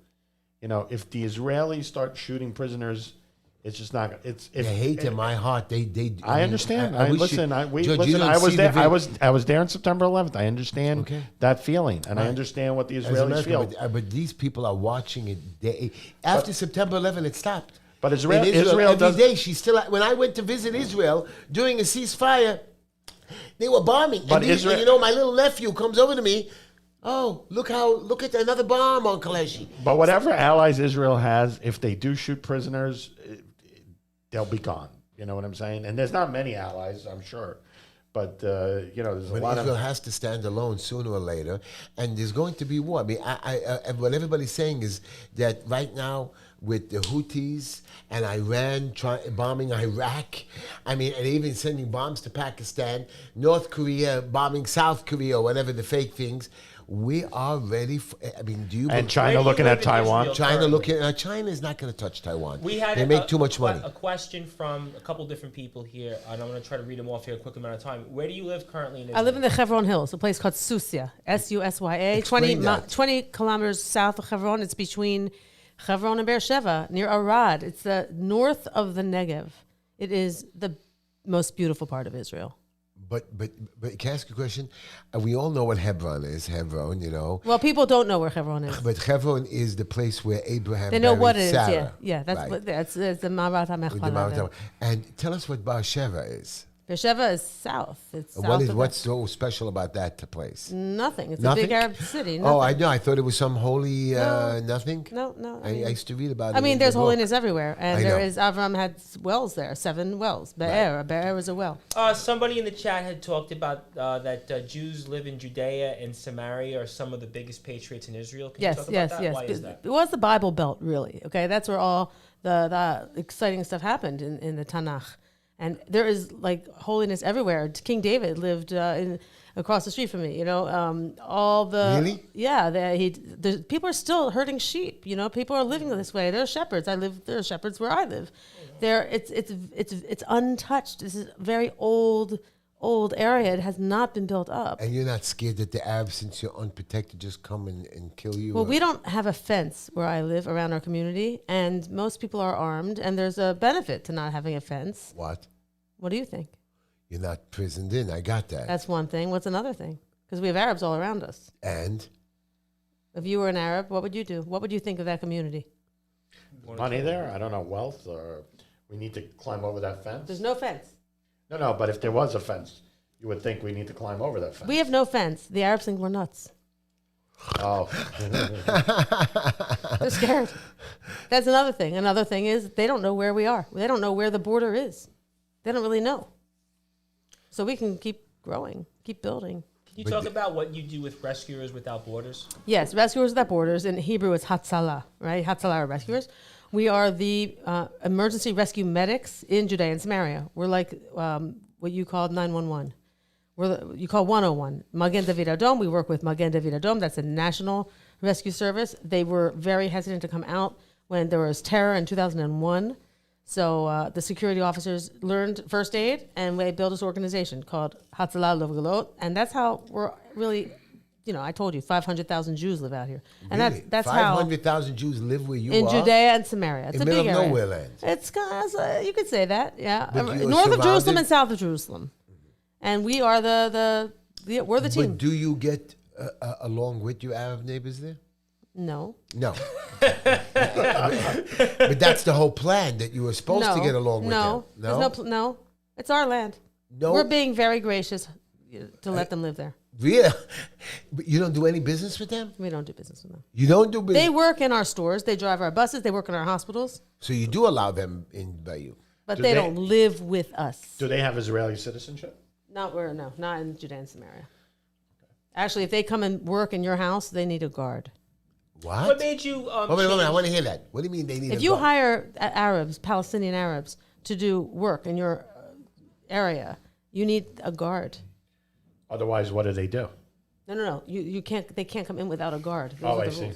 If the Israelis start shooting prisoners, it's just not. It's. I hate in my heart. They. I understand. I wish listen. George, you don't I was see there. the I was there on September 11th. I understand that feeling, and I understand what the As Israelis American, feel. but these people are watching it. After September 11, it stopped. But In Israel every does. day, she's still. When I went to visit Israel during a ceasefire, they were bombing. But And my little nephew comes over to me. Oh, look at another bomb, Uncle Heshy. But whatever allies Israel has, if they do shoot prisoners, they'll be gone. You know what I'm saying? And there's not many allies, I'm sure. But, there's a But lot Israel of... has to stand alone sooner or later, and there's going to be war. I mean, what everybody's saying is that right now, with the Houthis and Iran bombing Iraq, and even sending bombs to Pakistan, North Korea bombing South Korea, or whatever the fake things, we are ready for, do you... And China Where do you looking live at in Taiwan. Israel? China is not going to touch Taiwan. We had they make too much money. A question from a couple different people here, and I'm going to try to read them off here a quick amount of time. Where do you live currently in Israel? I live in the Hebron Hills, a place called Suissa, Susya, Explain that. 20 kilometers south of Hebron. It's between Hebron and Beersheba, near Arad. It's the north of the Negev. It is the most beautiful part of Israel. But can I ask you a question? We all know what Hebron is. Hebron, Well, people don't know where Hebron is. But Hebron is the place where Abraham They know buried what it is. Sarah. Yeah. That's Right. what that's the Marat With the HaMechpala. mountain. And tell us what Beersheba is. Beersheba is south. It's south of What's so special about that place? nothing. It's Nothing? a big Arab city. Oh, I Nothing. know. I thought it was some holy nothing. No. I used to read about it. I mean, in there's the book. holiness everywhere, and I there know. is Avram had wells there, 7 wells. Be'er, a be'er is a well. Somebody in the chat had talked about that Jews live in Judea and Samaria are some of the biggest patriots in Israel. Can you talk about that? Why is that? It was the Bible Belt, really. Okay, that's where all the exciting stuff happened in the Tanakh, and there is like holiness everywhere. King David lived across the street from me. All the Really? yeah. People are still herding sheep. People are living this way. There are shepherds. There are shepherds where I live. It's untouched. This is a very old area. It has not been built up. And you're not scared that the Arabs, since you're unprotected, just come and kill you? Well, we don't have a fence where I live around our community, and most people are armed, and there's a benefit to not having a fence. What? What do you think? You're not prisoned in. I got that. That's one thing. What's another thing? Because we have Arabs all around us. And? If you were an Arab, what would you do? What would you think of that community? Money there? I don't know, wealth, or we need to climb over that fence? There's no fence. No, but if there was a fence, you would think we need to climb over that fence. We have no fence. The Arabs think we're nuts. Oh. They're scared. That's another thing. Another thing is they don't know where we are. They don't know where the border is. They don't really know. So we can keep growing, keep building. Can you talk about what you do with Rescuers Without Borders? Yes, Rescuers Without Borders. In Hebrew, it's Hatzalah, right? Hatzalah are rescuers. We are the emergency rescue medics in Judea and Samaria. We're like what you called 911. You call 101. Magen David Adom. We work with Magen David Adom. That's a national rescue service. They were very hesitant to come out when there was terror in 2001. So the security officers learned first aid, and they built this organization called Hatzalah Lovgalot, and that's how we're really I told you 500,000 Jews live out here, and Really? that's how 500,000 Jews live where you in are? Judea and Samaria. It's In a middle big of area. nowhere land. It's kind of, you could say that, yeah. But you're North of Jerusalem surrounded- and south of Jerusalem, and we are we're the team. But do you get along with your Arab neighbors there? No. No. But that's the whole plan, that you were supposed to get along with them. There's no. It's our land. No? We're being very gracious to let them live there. Really? But you don't do any business with them? We don't do business with them. You don't do business? They work in our stores. They drive our buses. They work in our hospitals. So you do allow them in by you? But Do they they- don't live with us. Do they have Israeli citizenship? Not in Judea and Samaria. Actually, if they come and work in your house, they need a guard. What? What made you? Wait a minute, I want to hear that. What do you mean they need If a you guard? hire Arabs, Palestinian Arabs, to do work in your area, you need a guard. Otherwise, what do they do? No. You can't. They can't come in without a guard. Those Oh, are I the see.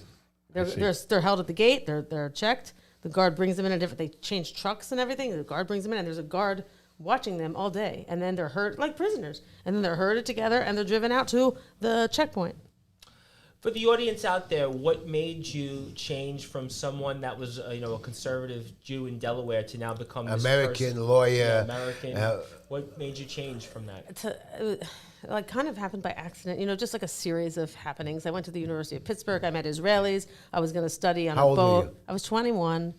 rules. They're held at the gate. They're checked. The guard brings them in they change trucks and everything. The guard brings them in, and there's a guard watching them all day. And then they're herded like prisoners. And then they're herded together, and they're driven out to the checkpoint. For the audience out there, what made you change from someone that was, a conservative Jew in Delaware to now become this American person? lawyer. Yeah, American. What made you change from that? It kind of happened by accident, just like a series of happenings. I went to the University of Pittsburgh. I met Israelis. I was going to study on How a old boat. were you? I was 21.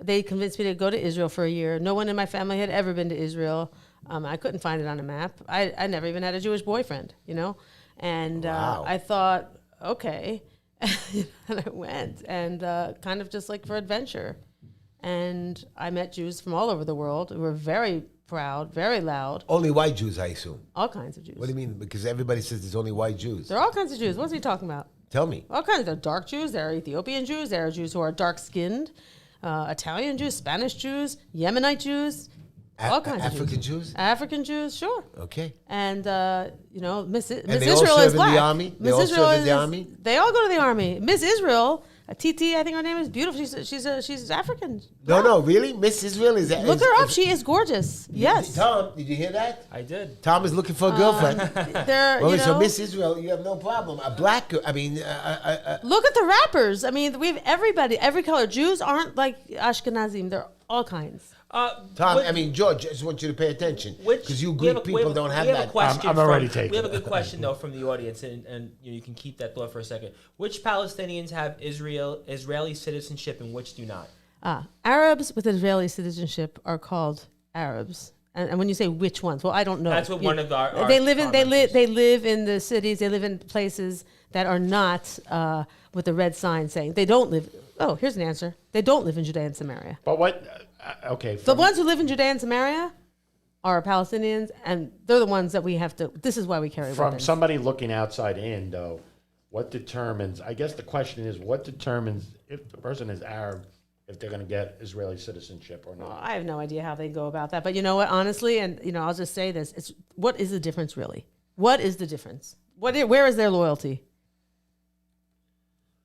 They convinced me to go to Israel for a year. No one in my family had ever been to Israel. I couldn't find it on a map. I never even had a Jewish boyfriend, And Wow. I thought, okay. And I went and kind of just like for adventure. And I met Jews from all over the world who were very proud, very loud, Only white Jews, I assume. all kinds of Jews. What do you mean? Because everybody says there's only white Jews. There are all kinds of Jews. What's he talking about? Tell me. All kinds. There are dark Jews. There are Ethiopian Jews. There are Jews who are dark-skinned. Italian Jews, Spanish Jews, Yemenite Jews, all kinds of African Jews. Jews? African Jews, sure. Okay. And, Miss they Israel all serve is in black. the army? They Miss all Israel serve in the is- army? They all go to the army. Miss Israel, TT, I think her name is beautiful. She's African. No, really? Miss Israel is that? Look her up. She is gorgeous. Yes. Tom, did you hear that? I did. Tom is looking for a girlfriend. They're, Well, you so know, Miss Israel, you have no problem. A black girl, look at the rappers. I mean, we have everybody, every color. Jews aren't like Ashkenazim. They're all kinds. Tom, George, I just want you to pay attention. Because you Greek people don't have we have that. A question I'm already from, taking We have a it. good question though from the audience, and you can keep that thought for a second. Which Palestinians have Israeli citizenship and which do not? Arabs with Israeli citizenship are called Arabs. And when you say which ones, well, I don't know. That's what one of our they live in. comments They live in the cities. They live in places that are not with the red sign saying they don't live. Oh, here's an answer. They don't live in Judea and Samaria. But what? Okay. The ones who live in Judea and Samaria are Palestinians, and they're the ones that we have to. This is why we carry from weapons. somebody looking outside in, though, what determines? I guess the question is, what determines if the person is Arab, if they're going to get Israeli citizenship or not? I have no idea how they go about that. But you know what? Honestly, and I'll just say this: it's what is the difference really? What is the difference? Where is their loyalty?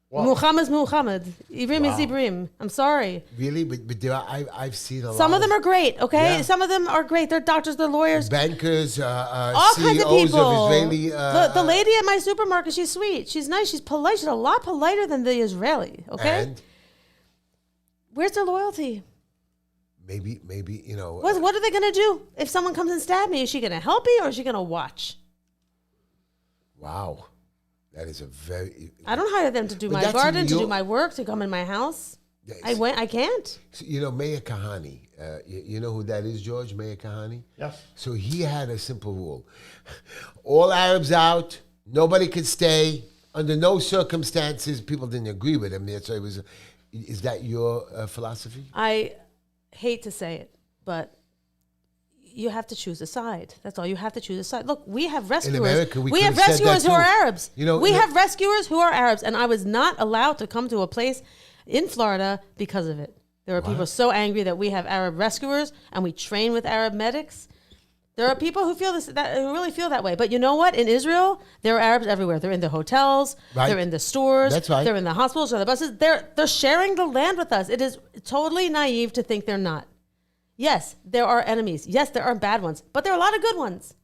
Well, Muhammad is Muhammad. Ibrim is Wow. Ibrim. I'm sorry. Really? But there are, I've seen a lot. Some of them are great, okay? Yeah. Some of them are great. They're doctors, they're lawyers, bankers, all kinds of CEOs people. of Israeli. The lady at my supermarket, she's sweet. She's nice. She's polite. She's a lot politer than the Israeli, okay? And Where's their loyalty? maybe What are they going to do if someone comes and stab me? Is she going to help me or is she going to watch? Wow, that is a very. I don't hire them to do But my that's in garden, New to do York. my work, to come in my house. Yes. I can't. Meir Kahane. You know who that is, George? Meir Kahane. yes. So he had a simple rule: all Arabs out. Nobody could stay under no circumstances. People didn't agree with him. So it was. Is that your philosophy? I hate to say it, but you have to choose a side. That's all. You have to choose a side. Look, we have rescuers. America, we have could've said that rescuers who are too. Arabs. We have rescuers who are Arabs, and I was not allowed to come to a place in Florida because of it. There are people so angry that we have Arab rescuers and we train with Arab medics. There are people who feel who really feel that way. But you know what? In Israel, there are Arabs everywhere. They're in the hotels. Right. They're in the stores. That's right. They're in the hospitals or the buses. They're sharing the land with us. It is totally naive to think they're not. Yes, there are enemies. Yes, there are bad ones. But there are a lot of good ones.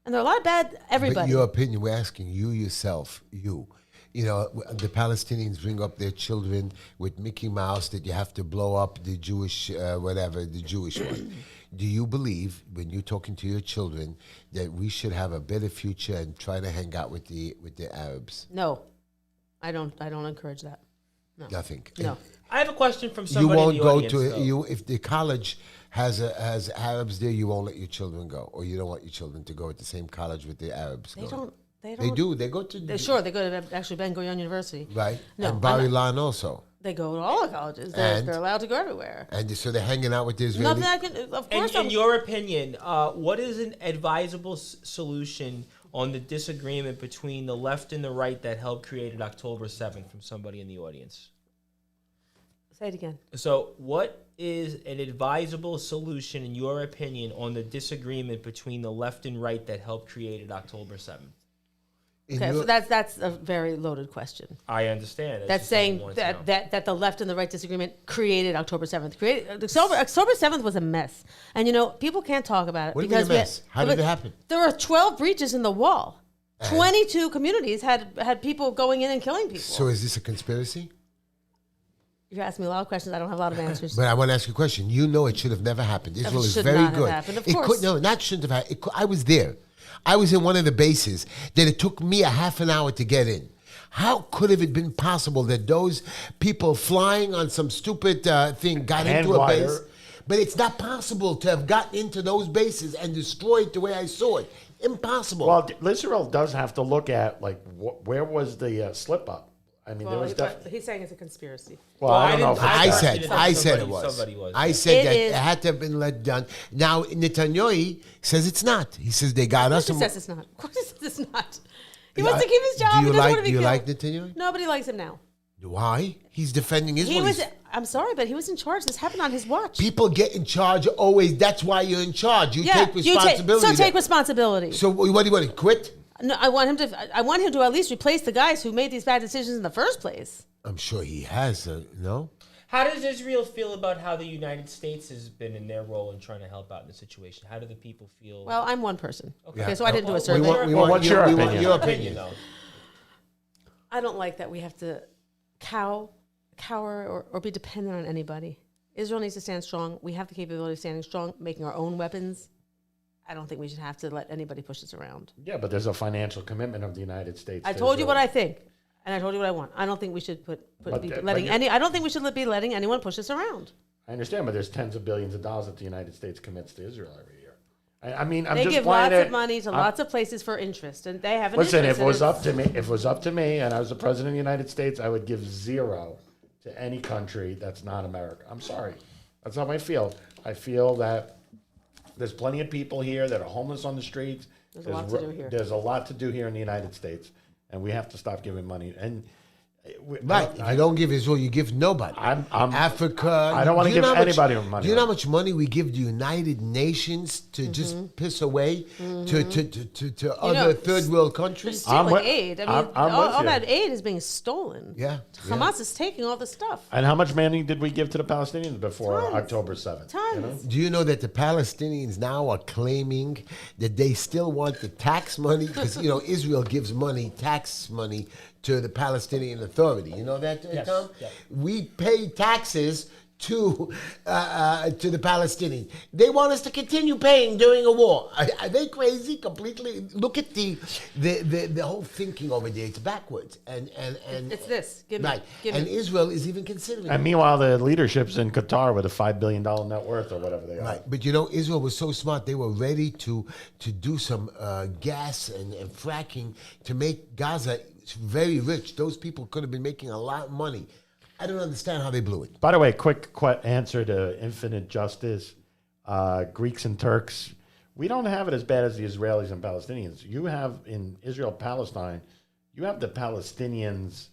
And there are a lot of bad But everybody. your opinion, we're asking you yourself, You know, the Palestinians bring up their children with Mickey Mouse that you have to blow up the Jewish, the Jewish one. Do you believe, when you're talking to your children, that we should have a better future and try to hang out with the Arabs? No, I don't encourage that. No. Nothing. No. I have a question from You somebody won't in the go audience, to though. if the college has Arabs there, you won't let your children go, or you don't want your children to go at the same college with the Arabs. They going. don't. They They don't. do. They go to Sure, they go to actually Ben Gurion University. right, No, and I'm Bar not- Ilan also, They go to all the colleges. They're And? allowed to go everywhere. and so they're hanging out with the Israeli. Nothing I can. Of course, In your opinion, what is an advisable solution on the disagreement between the left and the right that helped create October 7th from somebody in the audience? say it again. So, what is an advisable solution, in your opinion, on the disagreement between the left and right that helped create October 7th? In Okay, your- so that's a very loaded question. I understand. That's saying that the left and the right disagreement created October 7th. October 7th was a mess. And, people can't talk about it. What do you mean a mess? How did it happen? There were 12 breaches in the wall. 22 communities had people going in and killing people. So is this a conspiracy? You're asking me a lot of questions. I don't have a lot of answers. But I want to ask you a question. You know it should have never happened. Israel is should very not have good. happened, of It course. could, no, not shouldn't have happened. I was there. I was in one of the bases that it took me a half an hour to get in. How could have it been possible that those people flying on some stupid thing got into a Hand base? wire. But it's not possible to have gotten into those bases and destroyed the way I saw it. Impossible. Well, Israel does have to look at, like, where was the slip up? I mean, there was definitely. he's saying it's a conspiracy. Well, I don't know. If I it's said Somebody it was. was. I said It that is- it had to have been let done. Now Netanyahu says it's not. He says they got us. He some- says it's not. Of course he says it's not. He wants to keep his job. Do He you doesn't want like? to be Do you killed. like Netanyahu? Nobody likes him now. Why? He's defending Israel. He was. He's- I'm sorry, but he was in charge. This happened on his watch. People get in charge always. That's why you're in charge. You take you responsibility. so take there. responsibility. So what do you want to quit? No, I want him to at least replace the guys who made these bad decisions in the first place. I'm sure he has. No. How does Israel feel about how the United States has been in their role in trying to help out in the situation? How do the people feel? Well, I'm one person. Okay. Okay, so I didn't do a We survey. What's your we want opinion? your opinion. though. I don't like that we have to cower or be dependent on anybody. Israel needs to stand strong. We have the capability of standing strong, making our own weapons. I don't think we should have to let anybody push us around. Yeah, but there's a financial commitment of the United States. I to told you what Israel. I think, and I told you what I want. I don't think we should But you're- I don't think we should be letting anyone push us around. I understand, but there's tens of billions of dollars that the United States commits to Israel every year. I mean, I'm They just give pointing lots at- of money to I'm- lots of places for interest, and they have an Listen, interest. if it was up to me, and I was the president of the United States, I would give zero to any country that's not America. I'm sorry, that's how I feel. I feel that there's plenty of people here that are homeless on the streets. There's a lot to do here. There's a lot to do here in the United States, and we have to stop giving money. And Right. If you don't give Israel, you give nobody. I'm- Africa. I don't wanna Do you give know how much- anybody money. Do you know how much money we give the United Nations to just piss away to other third world countries? I'm Stealing with- aid. I mean, I'm with all you. that aid is being stolen. Yeah, Hamas is taking all the stuff. And how much money did we give to the Palestinians before Tons. October 7th? you know? Tons. Do you know that the Palestinians now are claiming that they still want the tax money? Because, Israel gives money, tax money, to the Palestinian Authority. You know that, Tom? yeah. We pay taxes to the Palestinians. They want us to continue paying during a war. Are they crazy completely? Look at the whole thinking over there. It's backwards. And It's this. Give me. right. Give And me. Israel is even considering And meanwhile, the leadership's in Qatar with a $5 billion net worth or whatever they are. Right, but Israel was so smart; they were ready to do some gas and fracking to make Gaza very rich. Those people could have been making a lot of money. I don't understand how they blew it. By the way, quick answer to infinite justice. Greeks and Turks, we don't have it as bad as the Israelis and Palestinians. You have in Israel, Palestine, you have the Palestinians,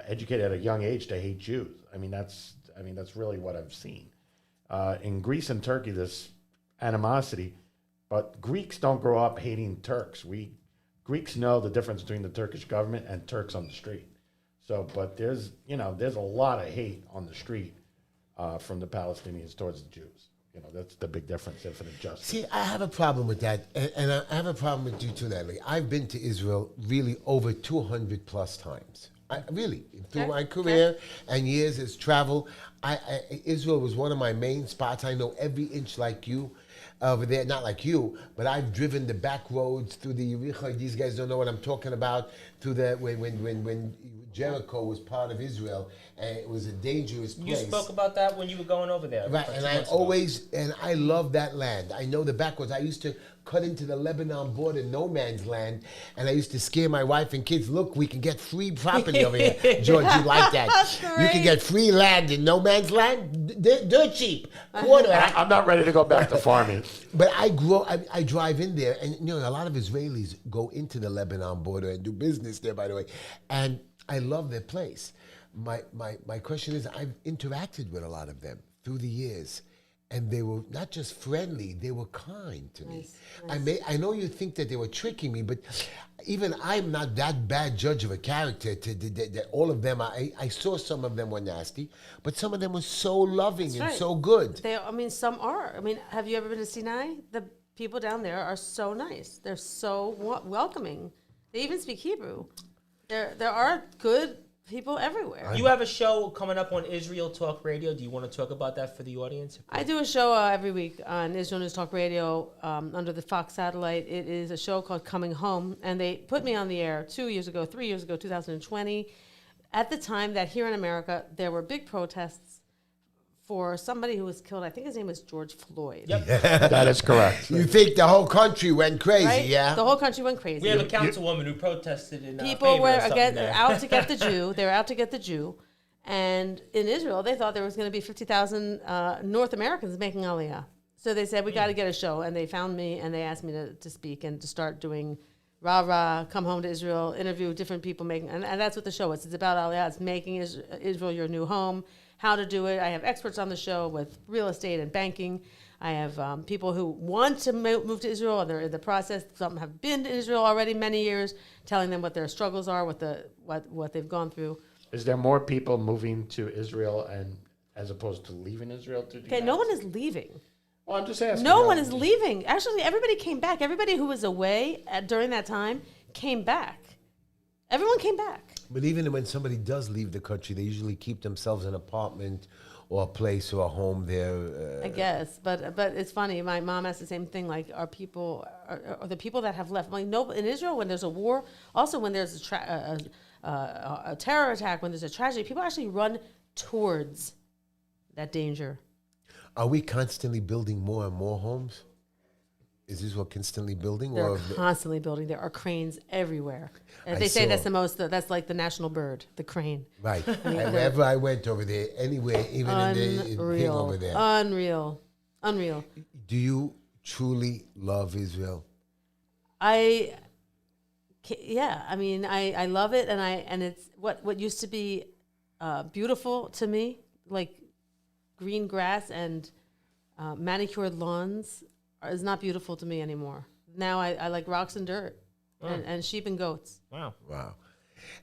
educated at a young age to hate Jews. That's really what I've seen. In Greece and Turkey, this animosity, but Greeks don't grow up hating Turks. Greeks know the difference between the Turkish government and Turks on the street. So, but there's a lot of hate on the street from the Palestinians towards the Jews. That's the big difference if it adjusts. See, I have a problem with that, and I have a problem with you too, Natalie. I've been to Israel really over 200 plus times. Through my career and years as travel, Israel was one of my main spots. I know every inch like you over there, not like you, but I've driven the back roads through the Yericho. These guys don't know what I'm talking about. Through the when Jericho was part of Israel, and it was a dangerous place. You spoke about that when you were going over there. Right, and I love that land. I know the backwards. I used to cut into the Lebanon border, no man's land, and I used to scare my wife and kids. Look, we can get free property over here. George, you like that? You can get free land in no man's land. They're cheap. Quarter. I'm not ready to go back to farming. But I drive in there, and a lot of Israelis go into the Lebanon border and do business there, by the way, and I love their place. My question is, I've interacted with a lot of them through the years, and they were not just friendly, they were kind to me. Nice. I know you think that they were tricking me, but even I'm not that bad judge of a character. That all of them, I saw some of them were nasty, but some of them were so loving and so good. Some are. Have you ever been to Sinai? The people down there are so nice. They're so welcoming. They even speak Hebrew. There are good people everywhere. You have a show coming up on Israel Talk Radio. Do you want to talk about that for the audience? I do a show every week on Israel News Talk Radio under the Fox satellite. It is a show called Coming Home, and they put me on the air 3 years ago, 2020. At the time that here in America, there were big protests for somebody who was killed. I think his name was George Floyd. Yep. That is correct. You think the whole country went crazy, right? yeah? The whole country went crazy. We have a councilwoman who protested in people were out to get the Jew. They were out to get the Jew. And in Israel, they thought there was going to be 50,000 North Americans making Aliyah. So they said, we got to get a show. And they found me, and they asked me to speak and to start doing rah-rah, come home to Israel, interview different people. And that's what the show is. It's about Aliyah. It's making Israel your new home. How to do it. I have experts on the show with real estate and banking. I have people who want to move to Israel, and they're in the process. Some have been to Israel already many years, telling them what their struggles are, what they've gone through. Is there more people moving to Israel and as opposed to leaving Israel to the no one is leaving. Well, I'm just asking. No one is leaving. Actually, everybody came back. Everybody who was away during that time came back. Everyone came back. But even when somebody does leave the country, they usually keep themselves an apartment or a place or a home there. I guess, but it's funny. My mom asked the same thing. Like, are the people that have left? Like, no, in Israel, when there's a war, also when there's a terror attack, when there's a tragedy, people actually run towards that danger. Are we constantly building more and more homes? Is Israel constantly building? They're constantly building. There are cranes everywhere. And they say that's like the national bird, the crane. Right. Wherever I went over there, anywhere, even in the thing over there. Unreal. Do you truly love Israel? I love it, and it's what used to be beautiful to me, like green grass and manicured lawns, is not beautiful to me anymore. Now I like rocks and dirt and sheep and goats. Wow.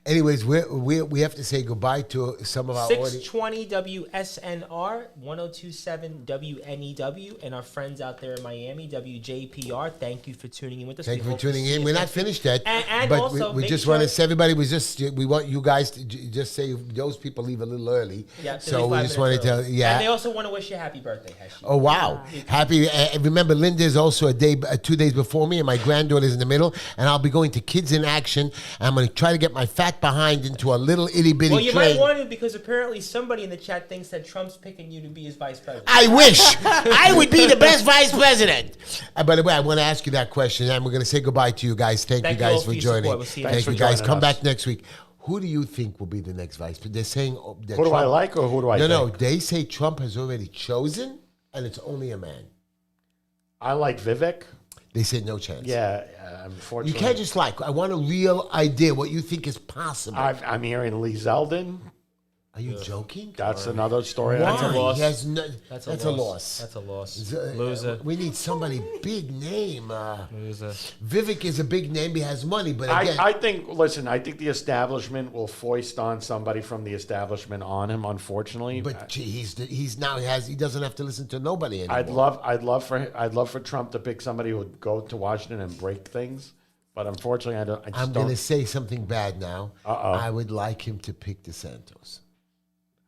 Anyways, we have to say goodbye to some of our audience. 620 WSNR, 1027 WNEW, and our friends out there in Miami, WJPR. Thank you for tuning in with us. Thank you for tuning in. We're not finished yet. And but also, we just want to say, everybody, we want you guys to just say those people leave a little early. Yeah, so we just want to tell, And they also want to wish you a happy birthday, Heshy. Oh, wow. Happy. Remember, Linda is also 2 days before me, and my granddaughter's in the middle, and I'll be going to Kids in Action, and I'm going to try to get my fat behind into a little itty-bitty Well, you train. might want to, because apparently somebody in the chat thinks that Trump's picking you to be his vice president. I wish I would be the best vice president. By the way, I want to ask you that question, and we're going to say goodbye to you guys. Thank you guys for joining. We'll see you Thank next you week. guys. Come back next week. Who do you think will be the next vice president? They're saying that Who do I like or who do I think? No, they say Trump has already chosen, and it's only a man. I like Vivek. They said no chance. Yeah, unfortunately. You can't just I want a real idea what you think is possible. I'm hearing Lee Zeldin. Are you joking? That's another story. Why? That's a loss. He has That's a loss. That's a loss. Loser. We need somebody big name. Loser. Vivek is a big name. He has money, but again, I think the establishment will foist on somebody from the establishment on him, unfortunately. but he doesn't have to listen to nobody anymore. I'd love for Trump to pick somebody who would go to Washington and break things. But unfortunately, I'm going to say something bad now. Uh-oh. I would like him to pick DeSantis.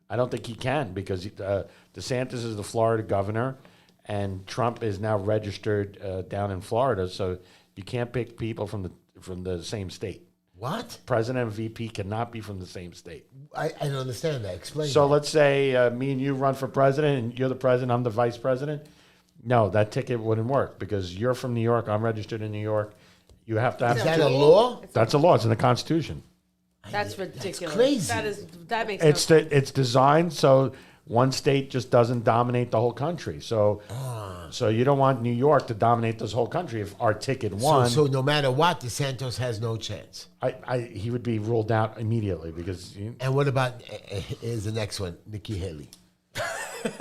I don't think he can because DeSantis is the Florida governor, and Trump is now registered down in Florida. So you can't pick people from the same state. What? President and VP cannot be from the same state. I don't understand that. Explain. So that. let's say me and you run for president, and you're the president, I'm the vice president. No, that ticket wouldn't work because you're from New York. I'm registered in New York. You have to have. Is that a law? That's a law. It's in the Constitution. That's ridiculous. That's crazy. That makes It's designed so one state just doesn't dominate the whole country. So you don't want New York to dominate this whole country. If our ticket won, So no matter what, DeSantis has no chance. he would be ruled out immediately because And what about is the next one, Nikki Haley?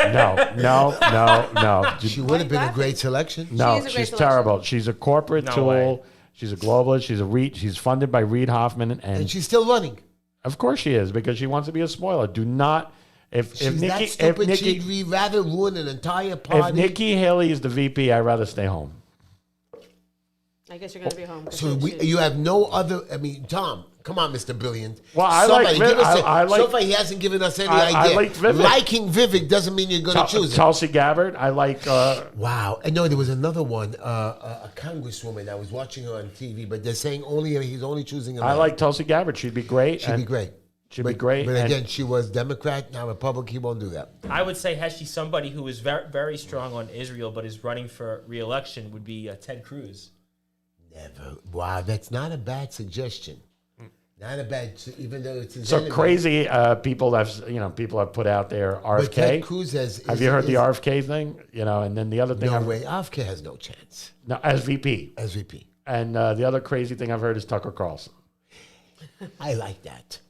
no. She would have been a great selection. No, She is a great she's selection. terrible. She's a corporate No tool. way. She's a globalist. She's funded by Reid Hoffman, And and she's still running. of course she is because she wants to be a spoiler. Do not if She's that Nikki stupid. She'd rather ruin an entire party. if Nikki Haley is the VP, I'd rather stay home. I guess you're going to be home. So you have no other. I mean, Tom, come on, Mr. Brilliant. Well, I like Somebody Viv- give us I like- so far, he hasn't given us any I idea. like Vivek. Liking Vivek doesn't mean you're going to choose him. Tulsi Gabbard, I like. Wow. And no, there was another one, a congresswoman. I was watching her on TV, but they're saying he's only choosing a I man. like Tulsi Gabbard. She'd be great. She'd be great. She'd be great. But and- again, she was Democrat, now Republican. He won't do that. I would say Heshy, somebody who is very, very strong on Israel but is running for re-election would be Ted Cruz. Never. Wow, that's not a bad suggestion. Not a bad, even though it's his so enemy. crazy people have put out there But Ted RFK. Cruz has. Have you heard the RFK thing? And then the other thing. No way. RFK has no chance No, as VP. as VP. And the other crazy thing I've heard is Tucker Carlson. I like that.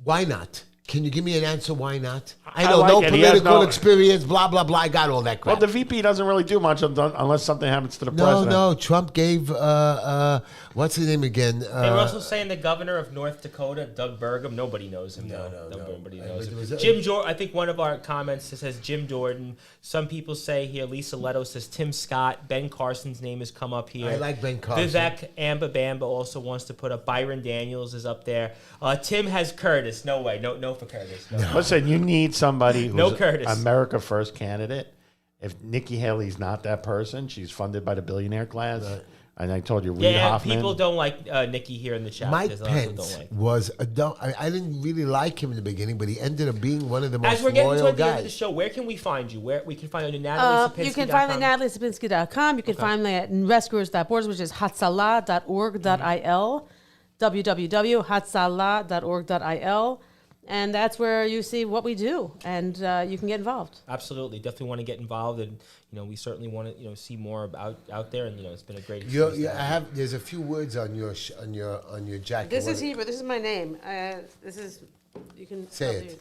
Why not? Can you give me an answer? Why not? I I know like no it. He has political no- experience. Blah blah blah. I got all that Well, crap. the VP doesn't really do much unless something happens to the no, president. no. Trump gave what's his name again? They were also saying the governor of North Dakota, Doug Burgum. Nobody knows him. No. Nobody But knows it him. was a- Jim Jordan. I think one of our comments says Jim Jordan. Some people say here. Lisa Leto says Tim Scott. Ben Carson's name has come up here. I like Ben Carson. Vivek Amba Bamba also wants to put up. Byron Daniels is up there. Tim has Curtis. No way. No for Curtis. No. Listen, you need somebody who's No Curtis. America First candidate. If Nikki Haley's not that person, she's funded by the billionaire class. And I told you, Reid Yeah, Hoffman. people don't like Nikki here in the chat. Mike There's a lot of people Pence don't like. was a dumb. I didn't really like him in the beginning, but he ended up being one of the most As we're getting loyal toward the end of the guys. show, where can we find you? Where we can find you on NatalieSapinsky.com? You can find me at NatalieSapinsky.com. You can find me at rescuers.org, which is hatzalah.org.il, www.hatzalah.org.il. And that's where you see what we do, and you can get involved. Absolutely, definitely want to get involved, and we certainly want to see more about out there. And it's been a great experience. There's a few words on your jacket. This What is Hebrew. This is my name. This is you can Say it.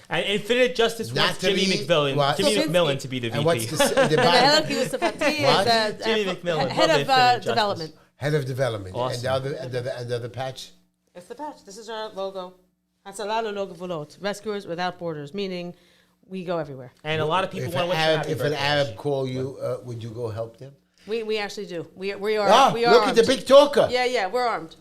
And Infinite Justice wants Natalie, Jimmy McMillan, what? Jimmy Sopinsky. McMillan to be the VP. And what's the And bottom? Elki Yusufati What? is Jimmy McMillan, head love of Infinite development. Head of development. Awesome. And the other patch. It's the patch. This is our logo. Hatzalah lo volot. Rescuers without borders, meaning we go everywhere. And a lot of people If want to wish you happy an birthday, Arab Heshy. call you, would you go help them? We actually do. We are we are Look armed. at the big talker. Yeah, we're armed.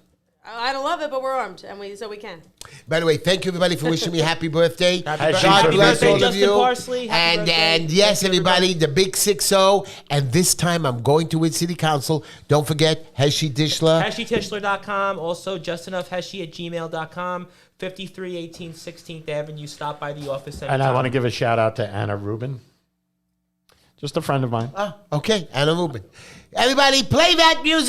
I don't love it, but we're armed, and we can. By the way, thank you everybody for wishing me happy birthday. Happy God birthday. bless Happy all birthday, of Justin you. Parsley. Happy birthday. And yes, Thank you, everybody, the big 6-0. And this time I'm going to Wood City Council. Don't forget Heshy Dishler. HeshyTishler.com. Also, justenoughheshy@gmail.com. 5318 16th Avenue. Stop by the office. And I want to give a shout out to Anna Rubin, just a friend of mine. Okay, Anna Rubin. Everybody, play that music.